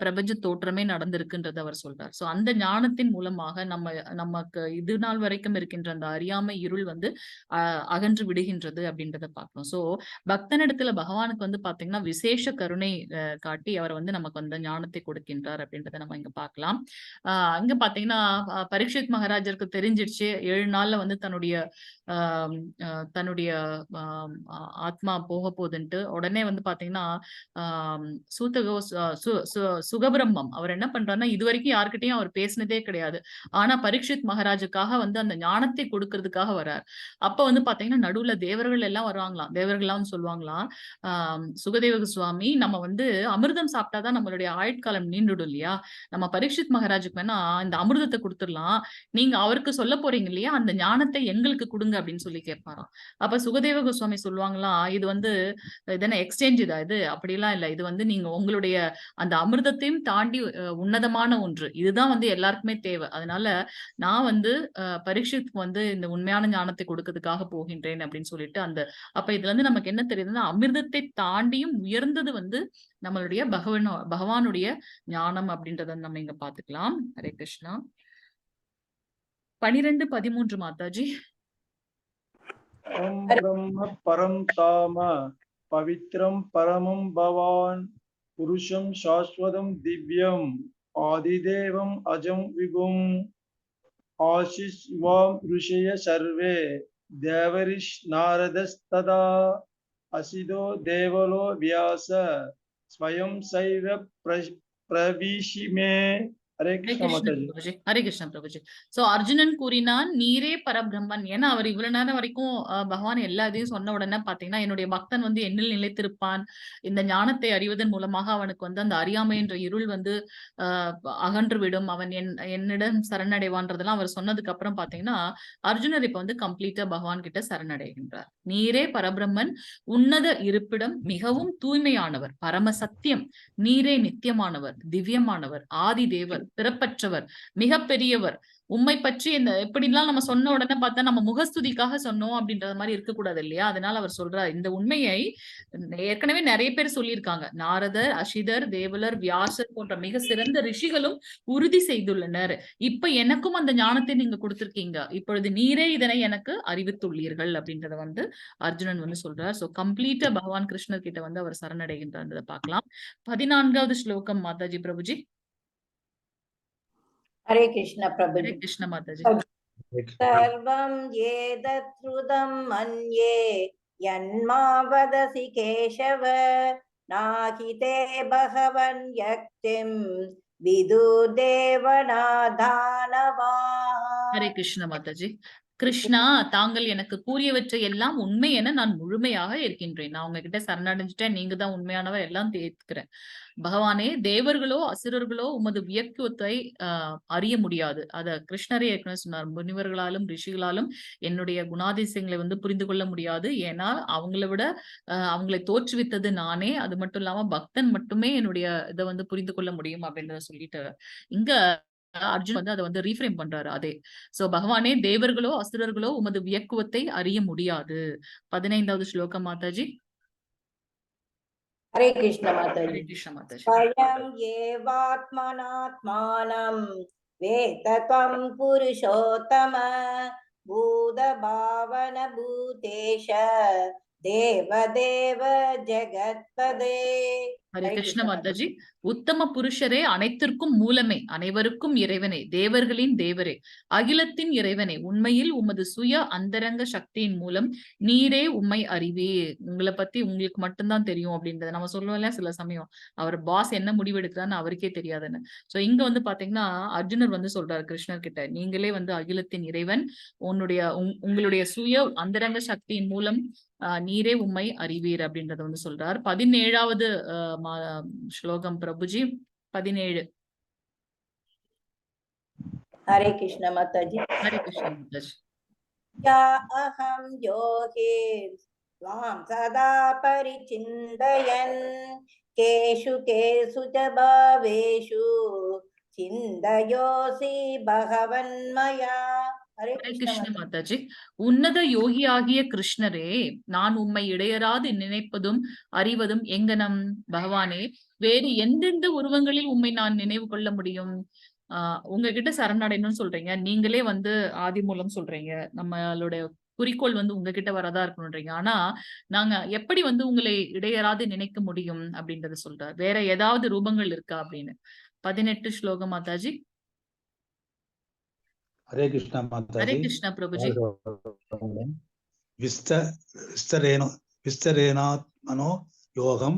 பிரபஞ்ச தோற்றமே நடந்திருக்குன்றது அவர் சொல்றார். சோ அந்த ஞானத்தின் மூலமாக நமக்கு இது நாள் வரைக்கும் இருக்கின்ற அந்த அறியாமை இருள் வந்து அகன்று விடுகின்றது அப்படின்றத பார்க்கணும். சோ பக்தனிடத்துல பகவானுக்கு வந்து பாத்தீங்கன்னா விசேஷ கருணை காட்டி அவர் வந்து நமக்கு வந்து ஞானத்தை கொடுக்கின்றார் அப்படின்றத நம்ம இங்க பார்க்கலாம். இங்க பாத்தீங்கன்னா பரீட்சித் மகாராஜருக்கு தெரிஞ்சிடுச்சு 7 நாள்ல வந்து தன்னுடைய ஆத்மா போக போகுதுன்ட்டு. உடனே வந்து பாத்தீங்கன்னா சுகபிரம்மம் அவர் என்ன பண்றாருன்னா இது வரைக்கும் யாருக்கிட்டையும் அவர் பேசினதே கிடையாது. ஆனா பரீட்சித் மகாராஜுக்காக வந்து அந்த ஞானத்தை கொடுக்கறதுக்காக வர்றார். அப்ப வந்து பாத்தீங்கன்னா நடுவுல தேவர்கள் எல்லாம் வருவாங்களாம். தேவர்கள்லாம் சொல்லுவாங்களாம், சுகதேவ சுவாமி நம்ம வந்து அமிர்தம் சாப்பிட்டாதான் நம்மளுடைய ஆயுட்காலம் நீண்டுடும் இல்லையா? நம்ம பரீட்சித் மகாராஜுக்கு வேணா இந்த அமிர்தத்தை கொடுத்துடலாம், நீங்க அவருக்கு சொல்ல போறீங்க இல்லையா, அந்த ஞானத்தை எங்களுக்கு கொடுங்க அப்படின்னு சொல்லி கேட்பாராம். அப்ப சுகதேவ கோஸ்வாமி சொல்லுவாங்களாம், இது வந்து இதென்ன எக்ஸ்சேஞ்ச் இதா இது? அப்படிலாம் இல்ல, இது வந்து நீங்க உங்களுடைய அந்த அமிர்தத்தையும் தாண்டி உன்னதமான ஒன்று, இதுதான் வந்து எல்லாருக்குமே தேவை. அதனால நான் வந்து பரீட்சித்துக்கு வந்து இந்த உண்மையான ஞானத்தை கொடுக்கறதுக்காக போகின்றேன் அப்படின்னு சொல்லிட்டு அப்ப இதுல இருந்து நமக்கு என்ன தெரியுதுன்னா அமிர்தத்தை தாண்டியும் உயர்ந்தது வந்து நம்மளுடைய பகவானுடைய ஞானம் அப்படின்றத நம்ம இங்க பாத்துக்கலாம். ஹரே கிருஷ்ணா. 12-13 மாதாஜி. பிரம்ம பரம் தாம பவித்ரம் பரமம் பவான் புருஷம் சாஸ்வதம் திவ்யம் ஆதிதேவம் அஜம் விகும் ஆசிஷ்வாம் ருஷய சர்வே தேவரிஷ் நாரதஸ்ததா அசிதோ தேவலோ வியாச ஸ்வயம் சைவ பிரவிஷிமே. ஹரே கிருஷ்ண மாதாஜி. ஹரே கிருஷ்ண பிரபுஜி. சோ அர்ஜுனன் கூறினான், நீரே பரபிரம்மன். ஏன்னா அவர் இவ்வளவு நேரம் வரைக்கும் பகவான் எல்லா இதையும் சொன்ன உடனே பாத்தீங்கன்னா என்னுடைய பக்தன் வந்து என்னில் நிலைத்திருப்பான், இந்த ஞானத்தை அறிவதன் மூலமாக அவனுக்கு வந்து அந்த அறியாமை என்ற இருள் வந்து அகன்று விடும், அவன் என்னிடம் சரணடைவான்றதெல்லாம் அவர் சொன்னதுக்கு அப்புறம் பாத்தீங்கன்னா அர்ஜுனர் இப்ப வந்து கம்ப்ளீட்டா பகவான் கிட்ட சரணடைகின்றார். நீரே பரபிரம்மன், உன்னத இருப்பிடம், மிகவும் தூய்மையானவர், பரம சத்தியம், நீரே நித்தியமானவர், திவ்யமானவர், ஆதி தேவர், பிறப்பற்றவர், மிக பெரியவர். உம்மை பற்றி இந்த எப்படிலாம் நம்ம சொன்ன உடனே பார்த்தா நம்ம முகஸ்துதிக்காக சொன்னோம் அப்படின்றது மாதிரி இருக்கக்கூடாது இல்லையா? அதனால அவர் சொல்றார் இந்த உண்மையை ஏற்கனவே நிறைய பேர் சொல்லியிருக்காங்க. நாரதர், அஷிதர், தேவலர், வியாசர் போன்ற மிக சிறந்த ரிஷிகளும் உறுதி செய்துள்ளனர். இப்ப எனக்கும் அந்த ஞானத்தை நீங்க கொடுத்திருக்கீங்க, இப்பொழுது நீரே இதனை எனக்கு அறிவித்துள்ளீர்கள் அப்படின்றத வந்து அர்ஜுனன் வந்து சொல்றார். சோ கம்ப்ளீட்டா பகவான் கிருஷ்ணர் கிட்ட வந்து அவர் சரணடைகின்றதை பார்க்கலாம். 14வது ஸ்லோகம் மாதாஜி பிரபுஜி. हरे कृष्ण प्रभु. हरे कृष्ण माताजी. सर्वं एतत्कृतं मन्ये यन्मावदसि केशव नाहि ते भगवन् यक्तिं विदुर्देवनादानवा. हरे कृष्ण माताजी. கிருஷ்ணா, தாங்கள் எனக்கு கூறியவற்றை எல்லாம் உண்மை என நான் முழுமையாக இருக்கின்றேன். நான் உங்ககிட்ட சரணடைஞ்சிட்டேன், நீங்க தான் உண்மையானவர், எல்லாம் ஏத்துக்கிறேன். பகவானே, தேவர்களோ அசுரர்களோ உமது வியக்குவத்தை அறிய முடியாது. அத கிருஷ்ணரே ஏற்கனவே சொன்னார். முனிவர்களாலும் ரிஷிகளாலும் என்னுடைய குணாதிசயங்களை வந்து புரிந்து கொள்ள முடியாது. ஏன்னா அவங்களை விட அவங்களை தோற்றுவித்தது நானே. அது மட்டும் இல்லாம பக்தன் மட்டுமே என்னுடைய இதை வந்து புரிந்து கொள்ள முடியும் அப்படின்றத சொல்லிட்டு இங்க அர்ஜுன் வந்து அதை வந்து ரீஃப்ரேம் பண்றாரு. அதே சோ பகவானே, தேவர்களோ அசுரர்களோ உமது வியக்குவத்தை அறிய முடியாது. 15வது ஸ்லோகம் மாதாஜி. हरे कृष्ण माताजी. हरे कृष्ण माताजी. स्वयं एवात्मनात्मानं वेत्त त्वं पुरुषोत्तम भूतभावन भूतेश देवदेव जगत्पदे. ஹரே ஹரே கிருஷ்ண கிருஷ்ண மாதாஜி. உத்தம புருஷரே, அனைத்திற்கும் மூலமே, அனைவருக்கும் இறைவனே, தேவர்களின் தேவரே, அகிலத்தின் இறைவனே, உண்மையில் உமது சுய அந்தரங்க சக்தியின் மூலம் நீரே உம்மை அறிவீர். உங்களை பத்தி உங்களுக்கு மட்டும்தான் தெரியும் அப்படின்றத நம்ம சொல்லுவோம்ல சில சமயம், அவர் பாஸ் என்ன முடிவெடுக்கிறான்னு அவருக்கே தெரியாதுன்னு. சோ இங்க வந்து பாத்தீங்கன்னா அர்ஜுனர் வந்து சொல்றாரு கிருஷ்ணர் கிட்ட, நீங்களே வந்து அகிலத்தின் இறைவன், உங்களுடைய சுய அந்தரங்க சக்தியின் மூலம் நீரே உம்மை அறிவீர் அப்படின்றத வந்து சொல்றார். 17வது ஸ்லோகம் பிரபுஜி, 17. ஹரே கிருஷ்ண மாதாஜி. ஹரே கிருஷ்ண மாதாஜி. யா அஹம் யோகே ஸ்வாம் சதா பரிசிந்தயன் கேஷு கேஷு ச பாவேஷு சிந்தயோசி பகவன் மயா. ஹரே ஹரே கிருஷ்ண கிருஷ்ண மாதாஜி. மாதாஜி. உன்னத யோகியாகிய கிருஷ்ணரே, நான் உம்மை இடையராது நினைப்பதும் அறிவதும் எங்கனம் பகவானே, வேறு எந்தெந்த உருவங்களில் உம்மை நான் நினைவு கொள்ள முடியும்? உங்ககிட்ட சரணடையணும்னு சொல்றீங்க, நீங்களே வந்து ஆதி மூலம் சொல்றீங்க, நம்மளுடைய குறிக்கோள் வந்து உங்ககிட்ட வரதா இருக்கணும்ன்றீங்க. ஆனா நாங்க எப்படி வந்து உங்களை இடையராது நினைக்க முடியும் அப்படின்றத சொல்றார். வேற ஏதாவது ரூபங்கள் இருக்கா அப்படின்னு. 18 ஸ்லோகம் மாதாஜி. हरे कृष्णा ஹரே माताजी। கிருஷ்ணா பிரபுஜி. विस्तरेणात्मनो योगं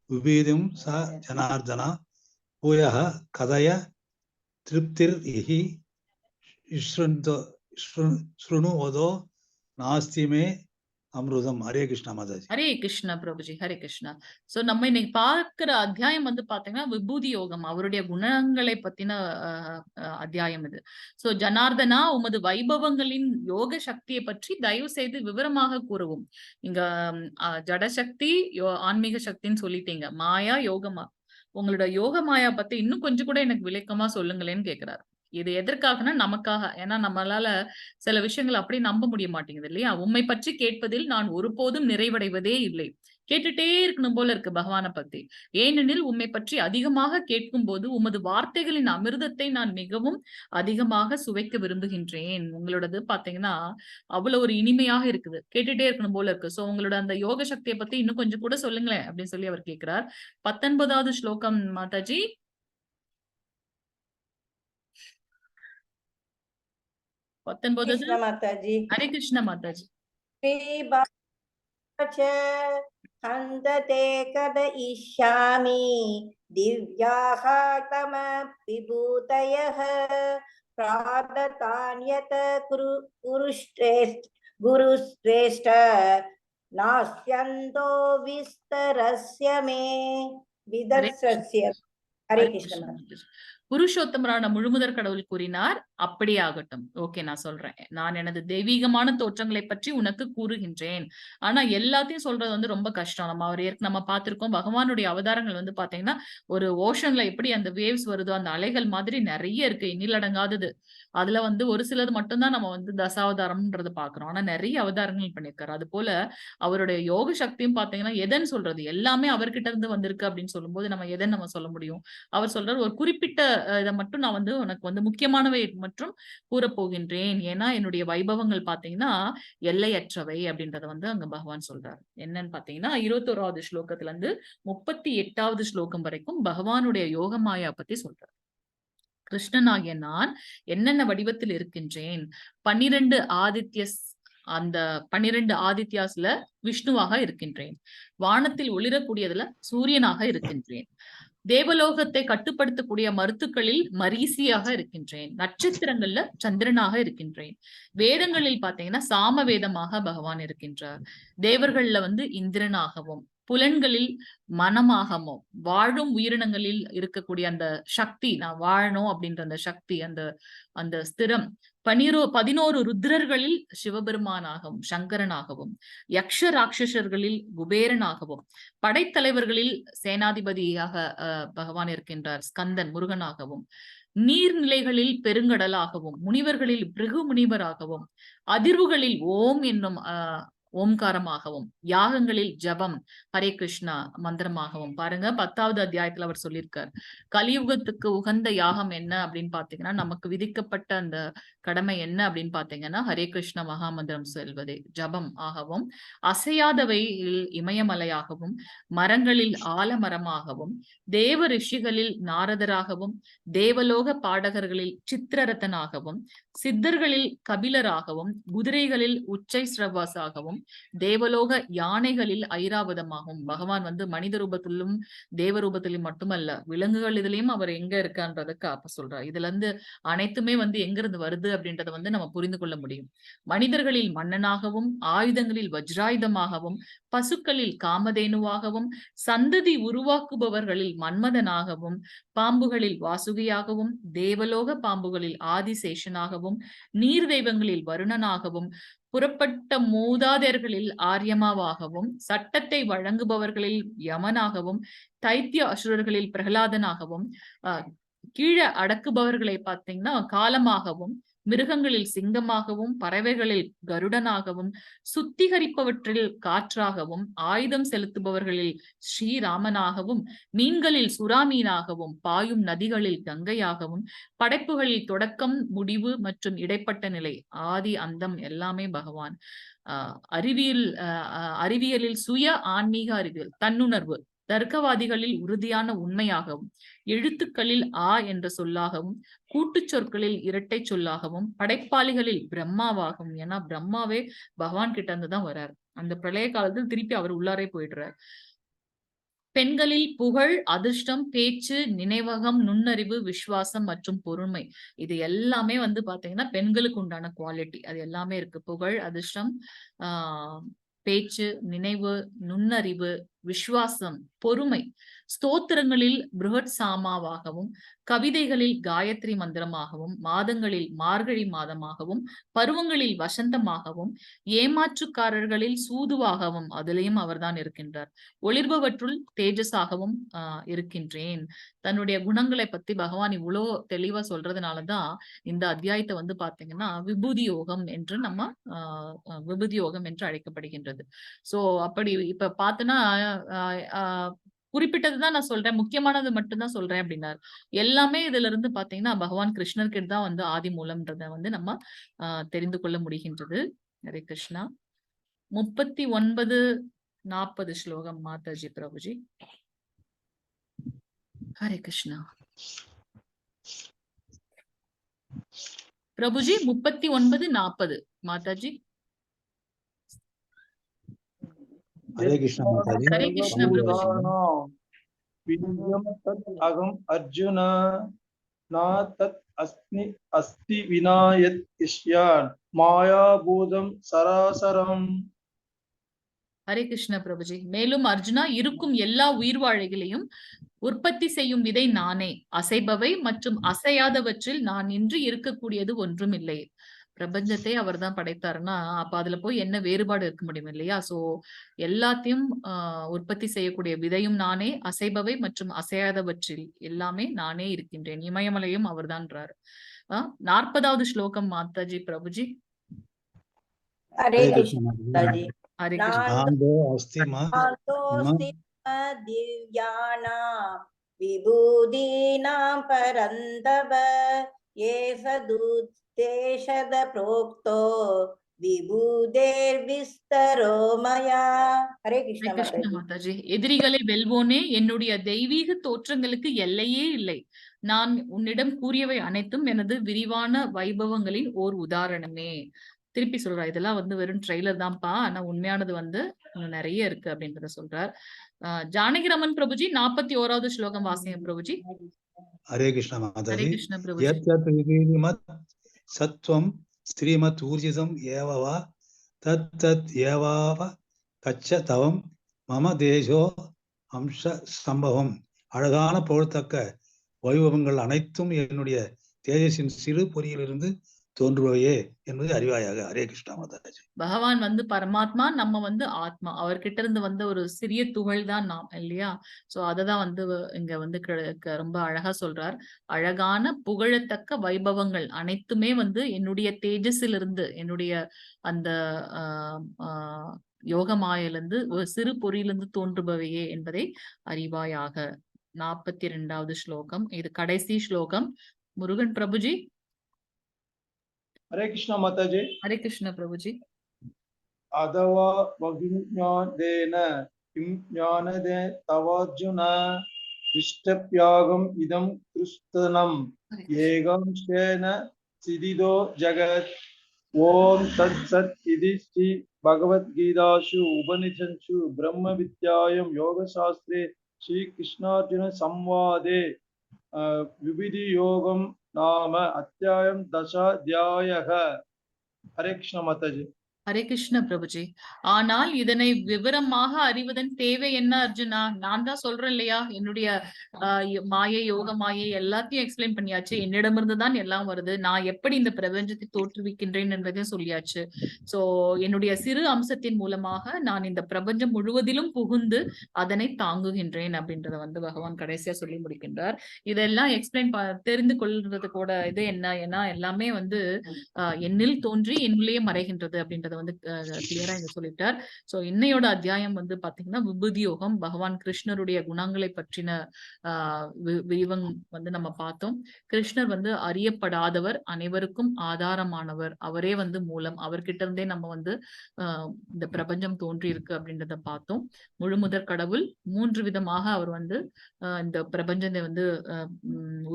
विविधं स जनार्दन भूयः कथय तृप्तिर्हि शृणुवदो नास्ति मे अमृतम। हरे कृष्णा माताजी। ஹரே கிருஷ்ணா பிரபுஜி. ஹரே கிருஷ்ணா. சோ நம்ம இன்னைக்கு பார்க்கிற அத்தியாயம் வந்து பாத்தீங்கன்னா விபூதி யோகம், அவருடைய குணங்களை பத்தின அத்தியாயம் இது. சோ ஜனார்தனா, உமது வைபவங்களின் யோக சக்தியை பற்றி தயவு செய்து விவரமாக கூறவும். இங்க ஜடசக்தி, ஆன்மீக சக்தின்னு சொல்லிட்டீங்க, மாயா யோகமா, உங்களோட யோக மாயா பத்தி இன்னும் கொஞ்சம் கூட எனக்கு விளக்கமா சொல்லுங்களேன்னு கேக்குறாரு. இது எதற்காகனா நமக்காக. ஏன்னா நம்மளால சில விஷயங்கள் அப்படி நம்ப முடிய மாட்டேங்குது இல்லையா? உம்மை பற்றி கேட்பதில் நான் ஒருபோதும் நிறைவடைவதே இல்லை. கேட்டுட்டே இருக்கணும் போல இருக்கு பகவானை பத்தி. ஏனெனில் உம்மை பற்றி அதிகமாக கேட்கும் போது உமது வார்த்தைகளின் அமிர்தத்தை நான் மிகவும் அதிகமாக சுவைக்க விரும்புகின்றேன். உங்களோடது பாத்தீங்கன்னா அவ்வளவு ஒரு இனிமையாக இருக்குது, கேட்டுட்டே இருக்கணும் போல இருக்கு. சோ உங்களோட அந்த யோக சக்தியை பத்தி இன்னும் கொஞ்சம் கூட சொல்லுங்களேன் அப்படின்னு சொல்லி அவர் கேட்கிறார். 19வது ஸ்லோகம் மாதாஜி. 19. கிருஷ்ண மாதாஜி. ஹரே கிருஷ்ண மாதாஜி. ஹந்ததே கத இஷ்யாமி திவ்யாஹ தம விபூதயஹ பிராததான்யத குருஸ்ரேஷ்ட நாஸ்யந்தோ விஸ்தரஸ்ய மே விதஸ்ய. ஹரே கிருஷ்ண மாதாஜி. புருஷோத்தமரான முழுமுதற் கடவுள் கூறினார், அப்படியே ஆகட்டும். ஓகே, நான் சொல்றேன். நான் எனது தெய்வீகமான தோற்றங்களை பற்றி உனக்கு கூறுகின்றேன். ஆனா எல்லாத்தையும் சொல்றது வந்து ரொம்ப கஷ்டம். நம்ம பார்த்திருக்கோம், பகவானுடைய அவதாரங்கள் வந்து பாத்தீங்கன்னா ஒரு ஓஷன்ல எப்படி அந்த வேவ்ஸ் வருதோ அந்த அலைகள் மாதிரி நிறைய இருக்கு, எண்ணிலடங்காதது. அதுல வந்து ஒரு சிலது மட்டும்தான் நம்ம வந்து தசாவதாரம்ன்றது பாக்குறோம். ஆனா நிறைய அவதாரங்கள் பண்ணியிருக்காரு. அது போல அவருடைய யோக சக்தியும் பாத்தீங்கன்னா எதன்னு சொல்றது, எல்லாமே அவர்கிட்ட இருந்து வந்திருக்கு அப்படின்னு சொல்லும்போது நம்ம எதன்னு நம்ம சொல்ல முடியும்? அவர் சொல்றாரு, ஒரு குறிப்பிட்ட இதை மட்டும் நான் வந்து உனக்கு வந்து முக்கியமானவை மற்றும் கூறப்போகின்றேன். ஏன்னா என்னுடைய வைபவங்கள் பாத்தீங்கன்னா எல்லையற்றவை அப்படின்றத வந்து அங்க பகவான் சொல்றாரு. என்னன்னு பாத்தீங்கன்னா 21வது ஸ்லோகத்துல இருந்து 38வது ஸ்லோகம் வரைக்கும் பகவானுடைய யோகமாயா பத்தி சொல்றாரு. கிருஷ்ணனாகிய நான் என்னென்ன வடிவத்தில் இருக்கின்றேன்? 12 அந்த 12 ஆதித்யாஸ்ல விஷ்ணுவாக இருக்கின்றேன். வானத்தில் ஒளிரக்கூடியதுல சூரியனாக இருக்கின்றேன். தேவலோகத்தை கட்டுப்படுத்தக்கூடிய மருத்துக்களில் மரீசியாக இருக்கின்றேன். நட்சத்திரங்கள்ல சந்திரனாக இருக்கின்றேன். வேதங்களில் பாத்தீங்கன்னா சாம வேதமாக பகவான் இருக்கின்றார். தேவர்கள்ல வந்து இந்திரனாகவும், புலன்களில் மனமாகவும், வாழும் உயிரினங்களில் இருக்கக்கூடிய அந்த சக்தி, நான் வாழணும் அப்படின்ற அந்த சக்தி, அந்த ஸ்திரம், 11 ருத்ரர்களில் சிவபெருமானாகவும் சங்கரனாகவும், யக்ஷ ராட்சசர்களில் குபேரனாகவும், படைத்தலைவர்களில் சேனாதிபதியாக பகவான் இருக்கின்றார் ஸ்கந்தன் முருகனாகவும், நீர்நிலைகளில் பெருங்கடலாகவும், முனிவர்களில் பிருகு முனிவராகவும், அதிர்வுகளில் ஓம் என்னும் ஓம்காரமாகவும், யாகங்களில் ஜபம் ஹரே கிருஷ்ணா மந்திரமாகவும். பாருங்க 10வது அத்தியாயத்துல அவர் சொல்லியிருக்கார். கலியுகத்துக்கு உகந்த யாகம் என்ன அப்படின்னு பாத்தீங்கன்னா, நமக்கு விதிக்கப்பட்ட அந்த கடமை என்ன அப்படின்னு பாத்தீங்கன்னா, ஹரே கிருஷ்ண மகாமந்திரம் செல்வதே ஜபம் ஆகவும், அசையாதவையில் இமயமலையாகவும், மரங்களில் ஆலமரமாகவும், தேவ ரிஷிகளில் நாரதராகவும், தேவலோக பாடகர்களில் சித்திரரத்தனாகவும், சித்தர்களில் கபிலராகவும், குதிரைகளில் உச்சை ஸ்ரவாசாகவும், தேவலோக யானைகளில் ஐராவதமாகவும். பகவான் வந்து மனித ரூபத்திலும் தேவ ரூபத்திலும் மட்டுமல்ல, விலங்குகள் இதுலயும் அவர் எங்க இருக்கான்றதுக்கு அப்ப சொல்றார். இதுல இருந்து அனைத்துமே வந்து எங்க இருந்து வருது அப்படின்றத வந்து நம்ம புரிந்து கொள்ள முடியும். மனிதர்களில் மன்னனாகவும், ஆயுதங்களில் வஜ்ராயுதமாகவும், பசுக்களில் காமதேனுவாகவும், சந்ததி உருவாக்குபவர்களில் மன்மதனாகவும், பாம்புகளில் வாசுகியாகவும், தேவலோக பாம்புகளில் ஆதிசேஷனாகவும், நீர் தெய்வங்களில் வருணனாகவும், புறப்பட்ட மூதாதையர்களில் ஆரியமாவாகவும், சட்டத்தை வழங்குபவர்களில் யமனாகவும், தைத்திய அசுரர்களில் பிரகலாதனாகவும், கீழே அடக்குபவர்களை பார்த்தீங்கன்னா காலமாகவும், மிருகங்களில் சிங்கமாகவும், பறவைகளில் கருடனாகவும், சுத்திகரிப்பவற்றில் காற்றாகவும், ஆயுதம் செலுத்துபவர்களில் ஸ்ரீராமனாகவும், மீன்களில் சுறாமீனாகவும், பாயும் நதிகளில் கங்கையாகவும், படைப்புகளில் தொடக்கம், முடிவு மற்றும் இடைப்பட்ட நிலை, ஆதி அந்தம் எல்லாமே பகவான். அறிவியலில் சுய ஆன்மீக அறிவியல், தன்னுணர்வு, தர்க்கவாதிகளில் உறுதியான உண்மையாகவும், எழுத்துக்களில் என்ற சொல்லாகவும், கூட்டுச் சொற்களில் இரட்டை சொல்லாகவும், படைப்பாளிகளில் பிரம்மாவாகவும். ஏன்னா பிரம்மாவே பகவான் கிட்ட இருந்துதான் வர்றார். அந்த பிரளய காலத்தில் திருப்பி அவர் உள்ளாரே போயிடுறார். பெண்களில் புகழ், அதிர்ஷ்டம், பேச்சு, நினைவகம், நுண்ணறிவு, விசுவாசம் மற்றும் பொறுமை. இது எல்லாமே வந்து பாத்தீங்கன்னா பெண்களுக்கு உண்டான குவாலிட்டி. அது எல்லாமே இருக்கு. புகழ், அதிர்ஷ்டம், பேச்சு, நினைவு, நுண்ணறிவு, விசுவாசம், பொறுமை. ஸ்தோத்திரங்களில் பிருகத் சாமாவாகவும், கவிதைகளில் காயத்ரி மந்திரமாகவும், மாதங்களில் மார்கழி மாதமாகவும், பருவங்களில் வசந்தமாகவும், ஏமாற்றுக்காரர்களில் சூதுவாகவும், அதிலையும் அவர்தான் இருக்கின்றார். ஒளிர்பவற்றுள் தேஜஸாகவும் இருக்கின்றேன். தன்னுடைய குணங்களை பத்தி பகவான் இவ்வளோ தெளிவா சொல்றதுனாலதான் இந்த அத்தியாயத்தை வந்து பாத்தீங்கன்னா விபூதி யோகம் என்று நம்ம விபூதி யோகம் என்று அழைக்கப்படுகின்றது. சோ அப்படி இப்ப பார்த்தோன்னா குறிப்பிட்டதுதான் நான் சொல்றேன், முக்கியமானது மட்டும்தான் சொல்றேன் அப்படின்னாரு. எல்லாமே இதுல இருந்து பாத்தீங்கன்னா பகவான் கிருஷ்ணர்கிட்ட தான் வந்து ஆதி மூலம்ன்றத வந்து நம்ம தெரிந்து கொள்ள முடிகின்றது. ஹரே கிருஷ்ணா. 39-40 ஸ்லோகம் மாதாஜி பிரபுஜி. ஹரே கிருஷ்ணா. பிரபுஜி 39-40 மாதாஜி. हरे कृष्णा माता जी। हरे कृष्णा प्रभुजी। अहम अर्जुन न तत् अस्ति विना यत् इष्यान् माया பூதம் சராசரம். ஹரே கிருஷ்ண பிரபுஜி. மேலும் அர்ஜுனா, இருக்கும் எல்லா உயிர் வாழைகளையும் உற்பத்தி செய்யும் விதை நானே. அசைபவை மற்றும் அசையாதவற்றில் நான் இன்றி இருக்கக்கூடியது ஒன்றும் இல்லை. பிரபஞ்சத்தை அவர் தான் படைத்தாருன்னா அப்ப அதுல போய் என்ன வேறுபாடு இருக்க முடியும் இல்லையா? சோ எல்லாத்தையும் உற்பத்தி செய்யக்கூடிய விதையும் நானே, அசைபவை மற்றும் அசையாதவற்றில் எல்லாமே நானே இருக்கின்றேன். இமயமலையும் அவர் தான்றாரு. 40வது ஸ்லோகம் மாதாஜி பிரபுஜி. ஹரே கிருஷ்ணா. ஹரே கிருஷ்ணா. திவ்யானாம் விபூதீனாம் பரந்தவ ஏசதுத்தேஷத ப்ரோக்தோ விபூதேர் விஸ்தரோ மயா. ஹரே கிருஷ்ண மாதாஜி. எதிரிகளை வெல்வோனே, என்னுடைய தெய்வீக தோற்றங்களுக்கு எல்லையே இல்லை. நான் உன்னிடம் கூறியவை அனைத்தும் எனது விரிவான வைபவங்களின் ஓர் உதாரணமே. திருப்பி சொல்றார், இதெல்லாம் வந்து வெறும் ட்ரெய்லர் தான்ப்பா, ஆனா உண்மையானது வந்து நிறைய இருக்கு அப்படின்றத சொல்றார். ஜானகிராமன் பிரபுஜி 41வது ஸ்லோகம் வாசிங்க பிரபுஜி. ஹரே கிருஷ்ண மாதாஜி. ஹரே கிருஷ்ண பிரபுஜி. சத்வம் ஸ்ரீமத் ஊர்ஜிதம் ஏவவா தத் தத் ஏவாவ கச்ச தவம் மம தேசோ அம்ச சம்பவம். அழகான புகழ்த்தக்க வைபவங்கள் அனைத்தும் என்னுடைய தேஜஸின் சிறு பொறியிலிருந்து தோன்றுபவையே என்பதை அறிவாயாக. ஹரே கிருஷ்ணா மாதாஜி. பகவான் வந்து பரமாத்மா, நம்ம வந்து ஆத்மா. அவர்கிட்ட இருந்து வந்த ஒரு சிறிய துகள் தான் நாம் இல்லையா? சோ அததான் வந்து இங்க வந்து ரொம்ப அழகா சொல்றார். அழகான புகழத்தக்க வைபவங்கள் அனைத்துமே வந்து என்னுடைய தேஜஸிலிருந்து, என்னுடைய அந்த யோக மாயிலிருந்து ஒரு சிறு பொறியிலிருந்து தோன்றுபவையே என்பதை அறிவாயாக. 42வது ஸ்லோகம், இது கடைசி ஸ்லோகம். முருகன் பிரபுஜி. हरे कृष्णा माता जी। हरे कृष्ण प्रभुजी। अथवा बहुज्ञानेन किं ज्ञानदे तवार्जुन विष्टप्यागम् इदं कृष्णम् एकांशेन सिदिदो जगत्। ओम तत्सत् इति श्री भगवद्गीतासु उपनिषत्सु ब्रह्मविद्यायां योगशास्त्रे श्री कृष्णार्जुन संवादे विविधि योगम नाम अध्यायं 10 हरे कृष्ण माता जी। ஹரே கிருஷ்ண பிரபுஜி. ஆனால் இதனை விவரமாக அறிவதன் தேவை என்ன அர்ஜுனா? நான் தான் சொல்றேன் இல்லையா, என்னுடைய மாயை, யோக மாயை எல்லாத்தையும் எக்ஸ்பிளைன் பண்ணியாச்சு. என்னிடமிருந்து தான் எல்லாம் வருது. நான் எப்படி இந்த பிரபஞ்சத்தை தோற்றுவிக்கின்றேன் என்பதையும் சொல்லியாச்சு. சோ என்னுடைய சிறு அம்சத்தின் மூலமாக நான் இந்த பிரபஞ்சம் முழுவதிலும் புகுந்து அதனை தாங்குகின்றேன் அப்படின்றத வந்து பகவான் கடைசியா சொல்லி முடிக்கின்றார். இதெல்லாம் எக்ஸ்பிளைன் தெரிந்து கொள்றது கூட இது என்ன, ஏன்னா எல்லாமே வந்து என்னில் தோன்றி என்னிலேயே மறைகின்றது அப்படின்றது வந்து கிளியரா இங்க சொல்லிட்டார். சோ இன்னையோட அத்தியாயம் வந்து பாத்தீங்கன்னா விபூதி யோகம், பகவான் கிருஷ்ணருடைய குணங்களை பற்றின விரிவம் வந்து நம்ம பார்த்தோம். கிருஷ்ணர் வந்து அறியப்படாதவர், அனைவருக்கும் ஆதாரமானவர், அவரே வந்து மூலம், அவர்கிட்ட இருந்தே நம்ம வந்து இந்த பிரபஞ்சம் தோன்றி இருக்கு அப்படின்றத பார்த்தோம். முழுமுதற் கடவுள், 3 விதமாக அவர் வந்து இந்த பிரபஞ்சத்தை வந்து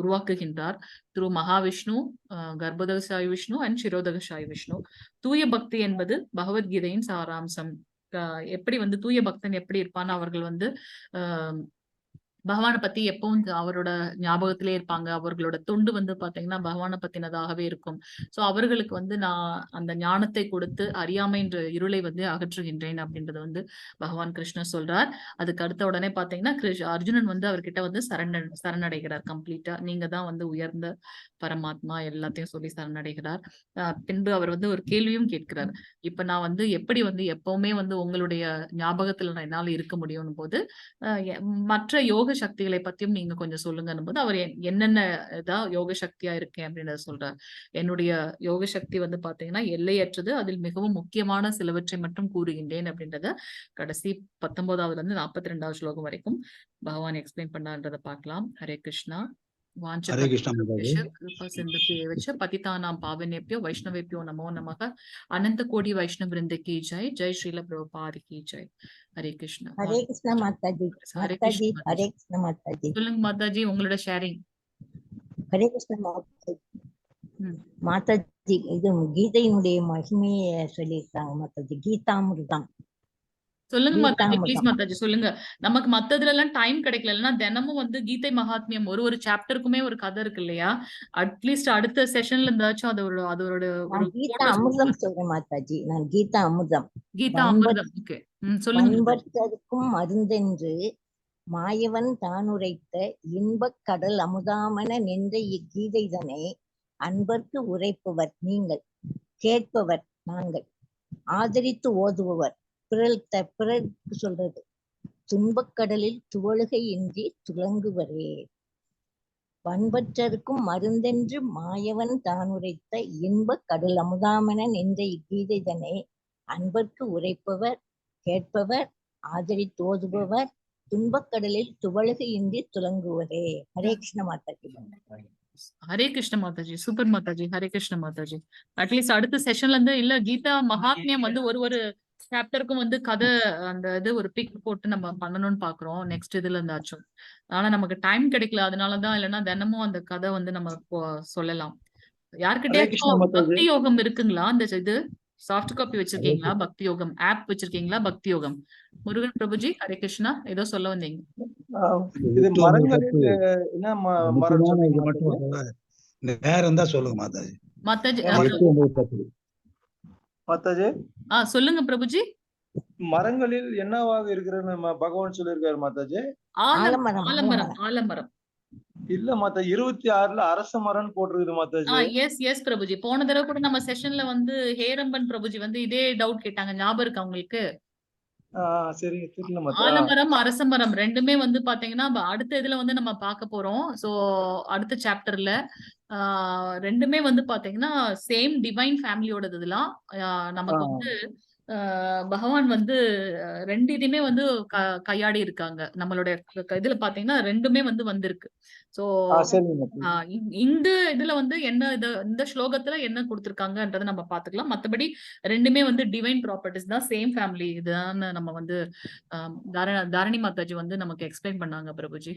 உருவாக்குகின்றார். திரு மகாவிஷ்ணு, கர்ப்போதகசாயி விஷ்ணு அண்ட் சிரோதகசாயி விஷ்ணு. தூய பக்தி என்பது பகவத்கீதையின் சாராம்சம். எப்படி வந்து தூய பக்தன் எப்படி இருப்பான்னு, அவர்கள் வந்து பகவானை பத்தி எப்பவும் அவரோட ஞாபகத்திலே இருப்பாங்க. அவர்களோட தொண்டு வந்து பாத்தீங்கன்னா பகவானை பத்தினதாகவே இருக்கும். சோ அவர்களுக்கு வந்து நான் அந்த ஞானத்தை கொடுத்து அறியாமை என்ற இருளை வந்து அகற்றுகின்றேன் அப்படின்றது வந்து பகவான் கிருஷ்ணர் சொல்றார். அதுக்கு அடுத்த உடனே பாத்தீங்கன்னா அர்ஜுனன் வந்து அவர்கிட்ட வந்து சரணடைகிறார் கம்ப்ளீட்டா. நீங்க தான் வந்து உயர்ந்த பரமாத்மா, எல்லாத்தையும் சொல்லி சரணடைகிறார். பின்பு அவர் வந்து ஒரு கேள்வியும் கேட்கிறார். இப்ப நான் வந்து எப்படி வந்து எப்பவுமே வந்து உங்களுடைய ஞாபகத்துல என்னால இருக்க முடியும் போது மற்ற யோக சக்திகளை பத்தியும் நீங்க கொஞ்சம் சொல்லுங்கன்னு போது அவர் என்னென்ன யோக சக்தியா இருக்கேன் அப்படின்றத சொல்றார். என்னுடைய யோக சக்தி வந்து பாத்தீங்கன்னா எல்லையற்றது, அதில் மிகவும் முக்கியமான சிலவற்றை மட்டும் கூறுகின்றேன் அப்படின்றத கடைசி 19வது இருந்து 42வது ஸ்லோகம் வரைக்கும் பகவான் எக்ஸ்பிளைன் பண்ணான்றதை பார்க்கலாம். ஹரே கிருஷ்ணா. ஹரே கிருஷ்ணா மாதாஜி. पतितानां पावनेभ्यो वैष्णवेभ्यो नमो नमः। अनंत कोटि वैष्णव वृंद की जय। जय श्रील प्रभुपाद की जय। हरे कृष्ण। हरे कृष्ण माताजी। माताजी हरे कृष्ण माताजी। சொல்லுங்க மாதாஜி, உங்களோட ஷேரிங். हरे कृष्ण माताजी. மாதாஜி இது கீதையினுடைய மகிமையை சொல்லியிருக்காங்க மாதாஜி. கீதாமிருதம் சொல்லுங்க மாதாஜி, ப்ளீஸ் மாதாஜி சொல்லுங்க. நமக்கு மத்ததுல எல்லாம் டைம் கிடைக்கலன்னா தினமும் வந்து கீதை மகாத்மியம் ஒரு சாப்டருக்குமே ஒரு கதை இருக்கு இல்லையா? அட்லீஸ்ட் அடுத்த செஷன்ல இருந்தாச்சும் அதோட கீதா அமிர்தம் சொல்றேன் மாதாஜி. நான் கீதா அமிர்தம். கீதா அமிர்தம். ஓகே, சொல்லுங்க. அன்பர்க்கும் மருந்தென்று மாயவன் தான் உரைத்த இன்பக் கடல் அமுதாமன நின்ற இக்கீதைதனை அன்பர்க்கு உரைப்பவர் நீங்கள், கேட்பவர் நாங்கள், ஆதரித்து ஓதுபவர் பிறருக்கு சொல்றது. துன்பக்கடலில் துவழுகை இன்றி துலங்குவரே. பண்பற்றருக்கும் மருந்தென்று மாயவன் தான் உரைத்த இன்பக் கடல் அமுதாமன நின்ற இக்கீதைதனை அன்பர்க்கு உரைப்பவர், கேட்பவர், ஆதரித்து ஓதுபவர், துன்பக்கடலில் துவழுகை இன்றி துலங்குவரே. ஹரே கிருஷ்ண மாதாஜி. ஹரே கிருஷ்ண மாதாஜி. சூப்பர் மாதாஜி. ஹரே கிருஷ்ண மாதாஜி. அட்லீஸ்ட் அடுத்த செஷன்ல இருந்து இல்ல கீதா மகாத்மியம் வந்து ஒரு சாப்டருக்கும் வந்து கதை அந்த இது ஒரு பிக் போட்டு நம்ம பண்ணணும்னு பாக்குறோம் நெக்ஸ்ட் இதுல இருந்தாச்சும். ஆனா நமக்கு டைம் கிடைக்கல, அதனாலதான். இல்லைன்னா தினமும் அந்த கதை வந்து நம்ம சொல்லலாம். யாருக்கிட்டயாச்சும் பக்தி யோகம் இருக்குங்களா? அந்த இது சாஃப்ட் காப்பி வச்சிருக்கீங்களா? பக்தி யோகம் ஆப் வச்சிருக்கீங்களா? பக்தி யோகம். முருகன் பிரபுஜி ஹரே கிருஷ்ணா, ஏதோ சொல்ல வந்தீங்க. இது மரங்களில் என்ன மரம் சொன்னீங்க? நேரம் தான் சொல்லுங்க மாதாஜி. மாதாஜி சொல்லுங்க பிரபுஜி. மரங்களில் என்னவாக இருக்கிறன்னு பகவான் சொல்லியிருக்காரு மாதாஜி? ஆலமரம். ஆலமரம். இல்ல மாதாஜி 26ல அரச மரம்னு போட்டிருக்குது மாதாஜி. எஸ் பிரபுஜி. போன தடவை கூட நம்ம செஷன்ல வந்து ஹேரம்பன் பிரபுஜி வந்து இதே டவுட் கேட்டாங்க. ஞாபகம் இருக்கா உங்களுக்கு? சரிங்க தெரியல மாதாஜி. ஆலமரம், அரச மரம் 2மே வந்து பாத்தீங்கன்னா அடுத்த இதுல வந்து நம்ம பார்க்க போறோம். சோ அடுத்த சாப்டர்ல 2மே வந்து பாத்தீங்கன்னா சேம் டிவைன் ஃபேமிலியோடது இதெல்லாம். நமக்கு வந்து பகவான் வந்து 2 இதுமே வந்து கையாடி இருக்காங்க. நம்மளுடைய இதுல பாத்தீங்கன்னா 2மே வந்து வந்திருக்கு. சோ சரிங்க மாதாஜி. இந்த இதுல வந்து என்ன இந்த ஸ்லோகத்துல என்ன கொடுத்திருக்காங்கன்றதை நம்ம பாத்துக்கலாம். மத்தபடி 2மே வந்து டிவைன் ப்ராப்பர்ட்டிஸ் தான், சேம் ஃபேமிலி இதுதான் நம்ம வந்து தாரணி மாதாஜி வந்து நமக்கு எக்ஸ்பிளைன் பண்ணாங்க பிரபுஜி.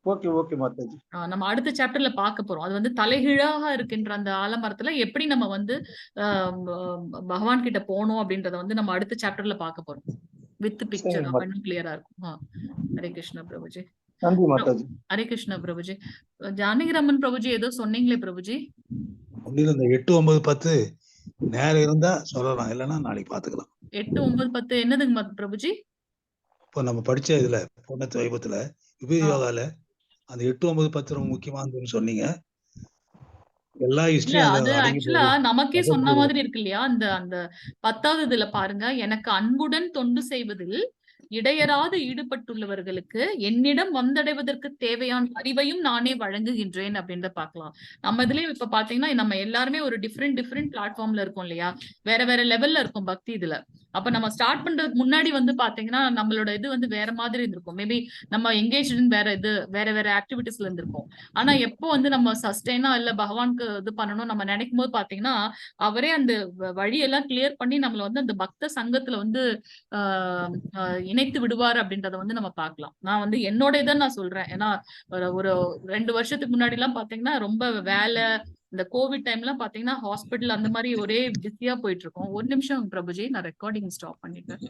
ஓகே மாதாஜி. நம்ம அடுத்த சாப்டர்ல பார்க்க போறோம். அது வந்து தலைகீழாக இருக்கின்ற அந்த ஆலமரத்துல எப்படி நம்ம வந்து பகவான் கிட்ட போனோம் அப்படின்றத வந்து நம்ம அடுத்த சாப்டர்ல பார்க்க போறோம். வித் பிக்சர் இன்னும் கிளியரா இருக்கும். ஹரே கிருஷ்ணா பிரபுஜி. நன்றி மாதாஜி. ஹரே கிருஷ்ணா பிரபுஜி. ஜானகிராமன் பிரபுஜி ஏதோ சொன்னீங்களே பிரபுஜி. ஒன்னில இந்த 8, 9, 10 நேரம் இருந்தா சொல்லலாம், இல்லைன்னா நாளைக்கு பாத்துக்கலாம். 8, 9, 10 என்னதுங்க பிரபுஜி? இப்போ நம்ம படிச்ச இதுல பொன்னத்து வைபத்துல விபூதி யோகால அந்த 8, 9, 10 ரொம்ப முக்கியமானதுன்னு சொன்னீங்க. எல்லா இல்ல ஹிஸ்டரியும் அது அதுல அடங்கி ஆக்சுவலா போகுது. நமக்கே சொன்ன மாதிரி இருக்கு இல்லையா? அந்த 10வது இதுல பாருங்க, எனக்கு அன்புடன் தொண்டு செய்வதில் இடையராது ஈடுபட்டுள்ளவர்களுக்கு என்னிடம் வந்தடைவதற்கு தேவையான அறிவையும் நானே வழங்குகின்றேன் அப்படின்றத பார்க்கலாம். நம்ம இதுலயே இப்ப பாத்தீங்கன்னா நம்ம எல்லாருமே ஒரு டிஃப்ரெண்ட் பிளாட்ஃபார்ம்ல இருக்கோம் இல்லையா? வேற லெவல்ல இருக்கும் பக்தி இதுல. அப்ப நம்ம ஸ்டார்ட் பண்றதுக்கு முன்னாடி வந்து பாத்தீங்கன்னா நம்மளோட இது வந்து வேற மாதிரி இருந்திருக்கும். மேபி நம்ம எங்கேஜ் வேற ஆக்டிவிட்டிஸ்ல இருந்திருப்போம். ஆனா எப்போ வந்து நம்ம சஸ்டெயினா இல்ல பகவானுக்கு இது பண்ணணும் நம்ம நினைக்கும் போது பாத்தீங்கன்னா அவரே அந்த வழியெல்லாம் கிளியர் பண்ணி நம்மள வந்து அந்த பக்த சங்கத்துல வந்து இணைத்து விடுவார் அப்படின்றத வந்து நம்ம பார்க்கலாம். நான் வந்து என்னோட இதை நான் சொல்றேன். ஏன்னா ஒரு 2 வருஷத்துக்கு முன்னாடி எல்லாம் பாத்தீங்கன்னா ரொம்ப வேலை, இந்த கோவிட் டைம் எல்லாம் பாத்தீங்கன்னா ஹாஸ்பிட்டல் அந்த மாதிரி ஒரே பிஸியா போயிட்டு இருக்கோம். ஒரு நிமிஷம் பிரபுஜி, நான் ரெக்கார்டிங் ஸ்டாப் பண்ணிட்டேன்.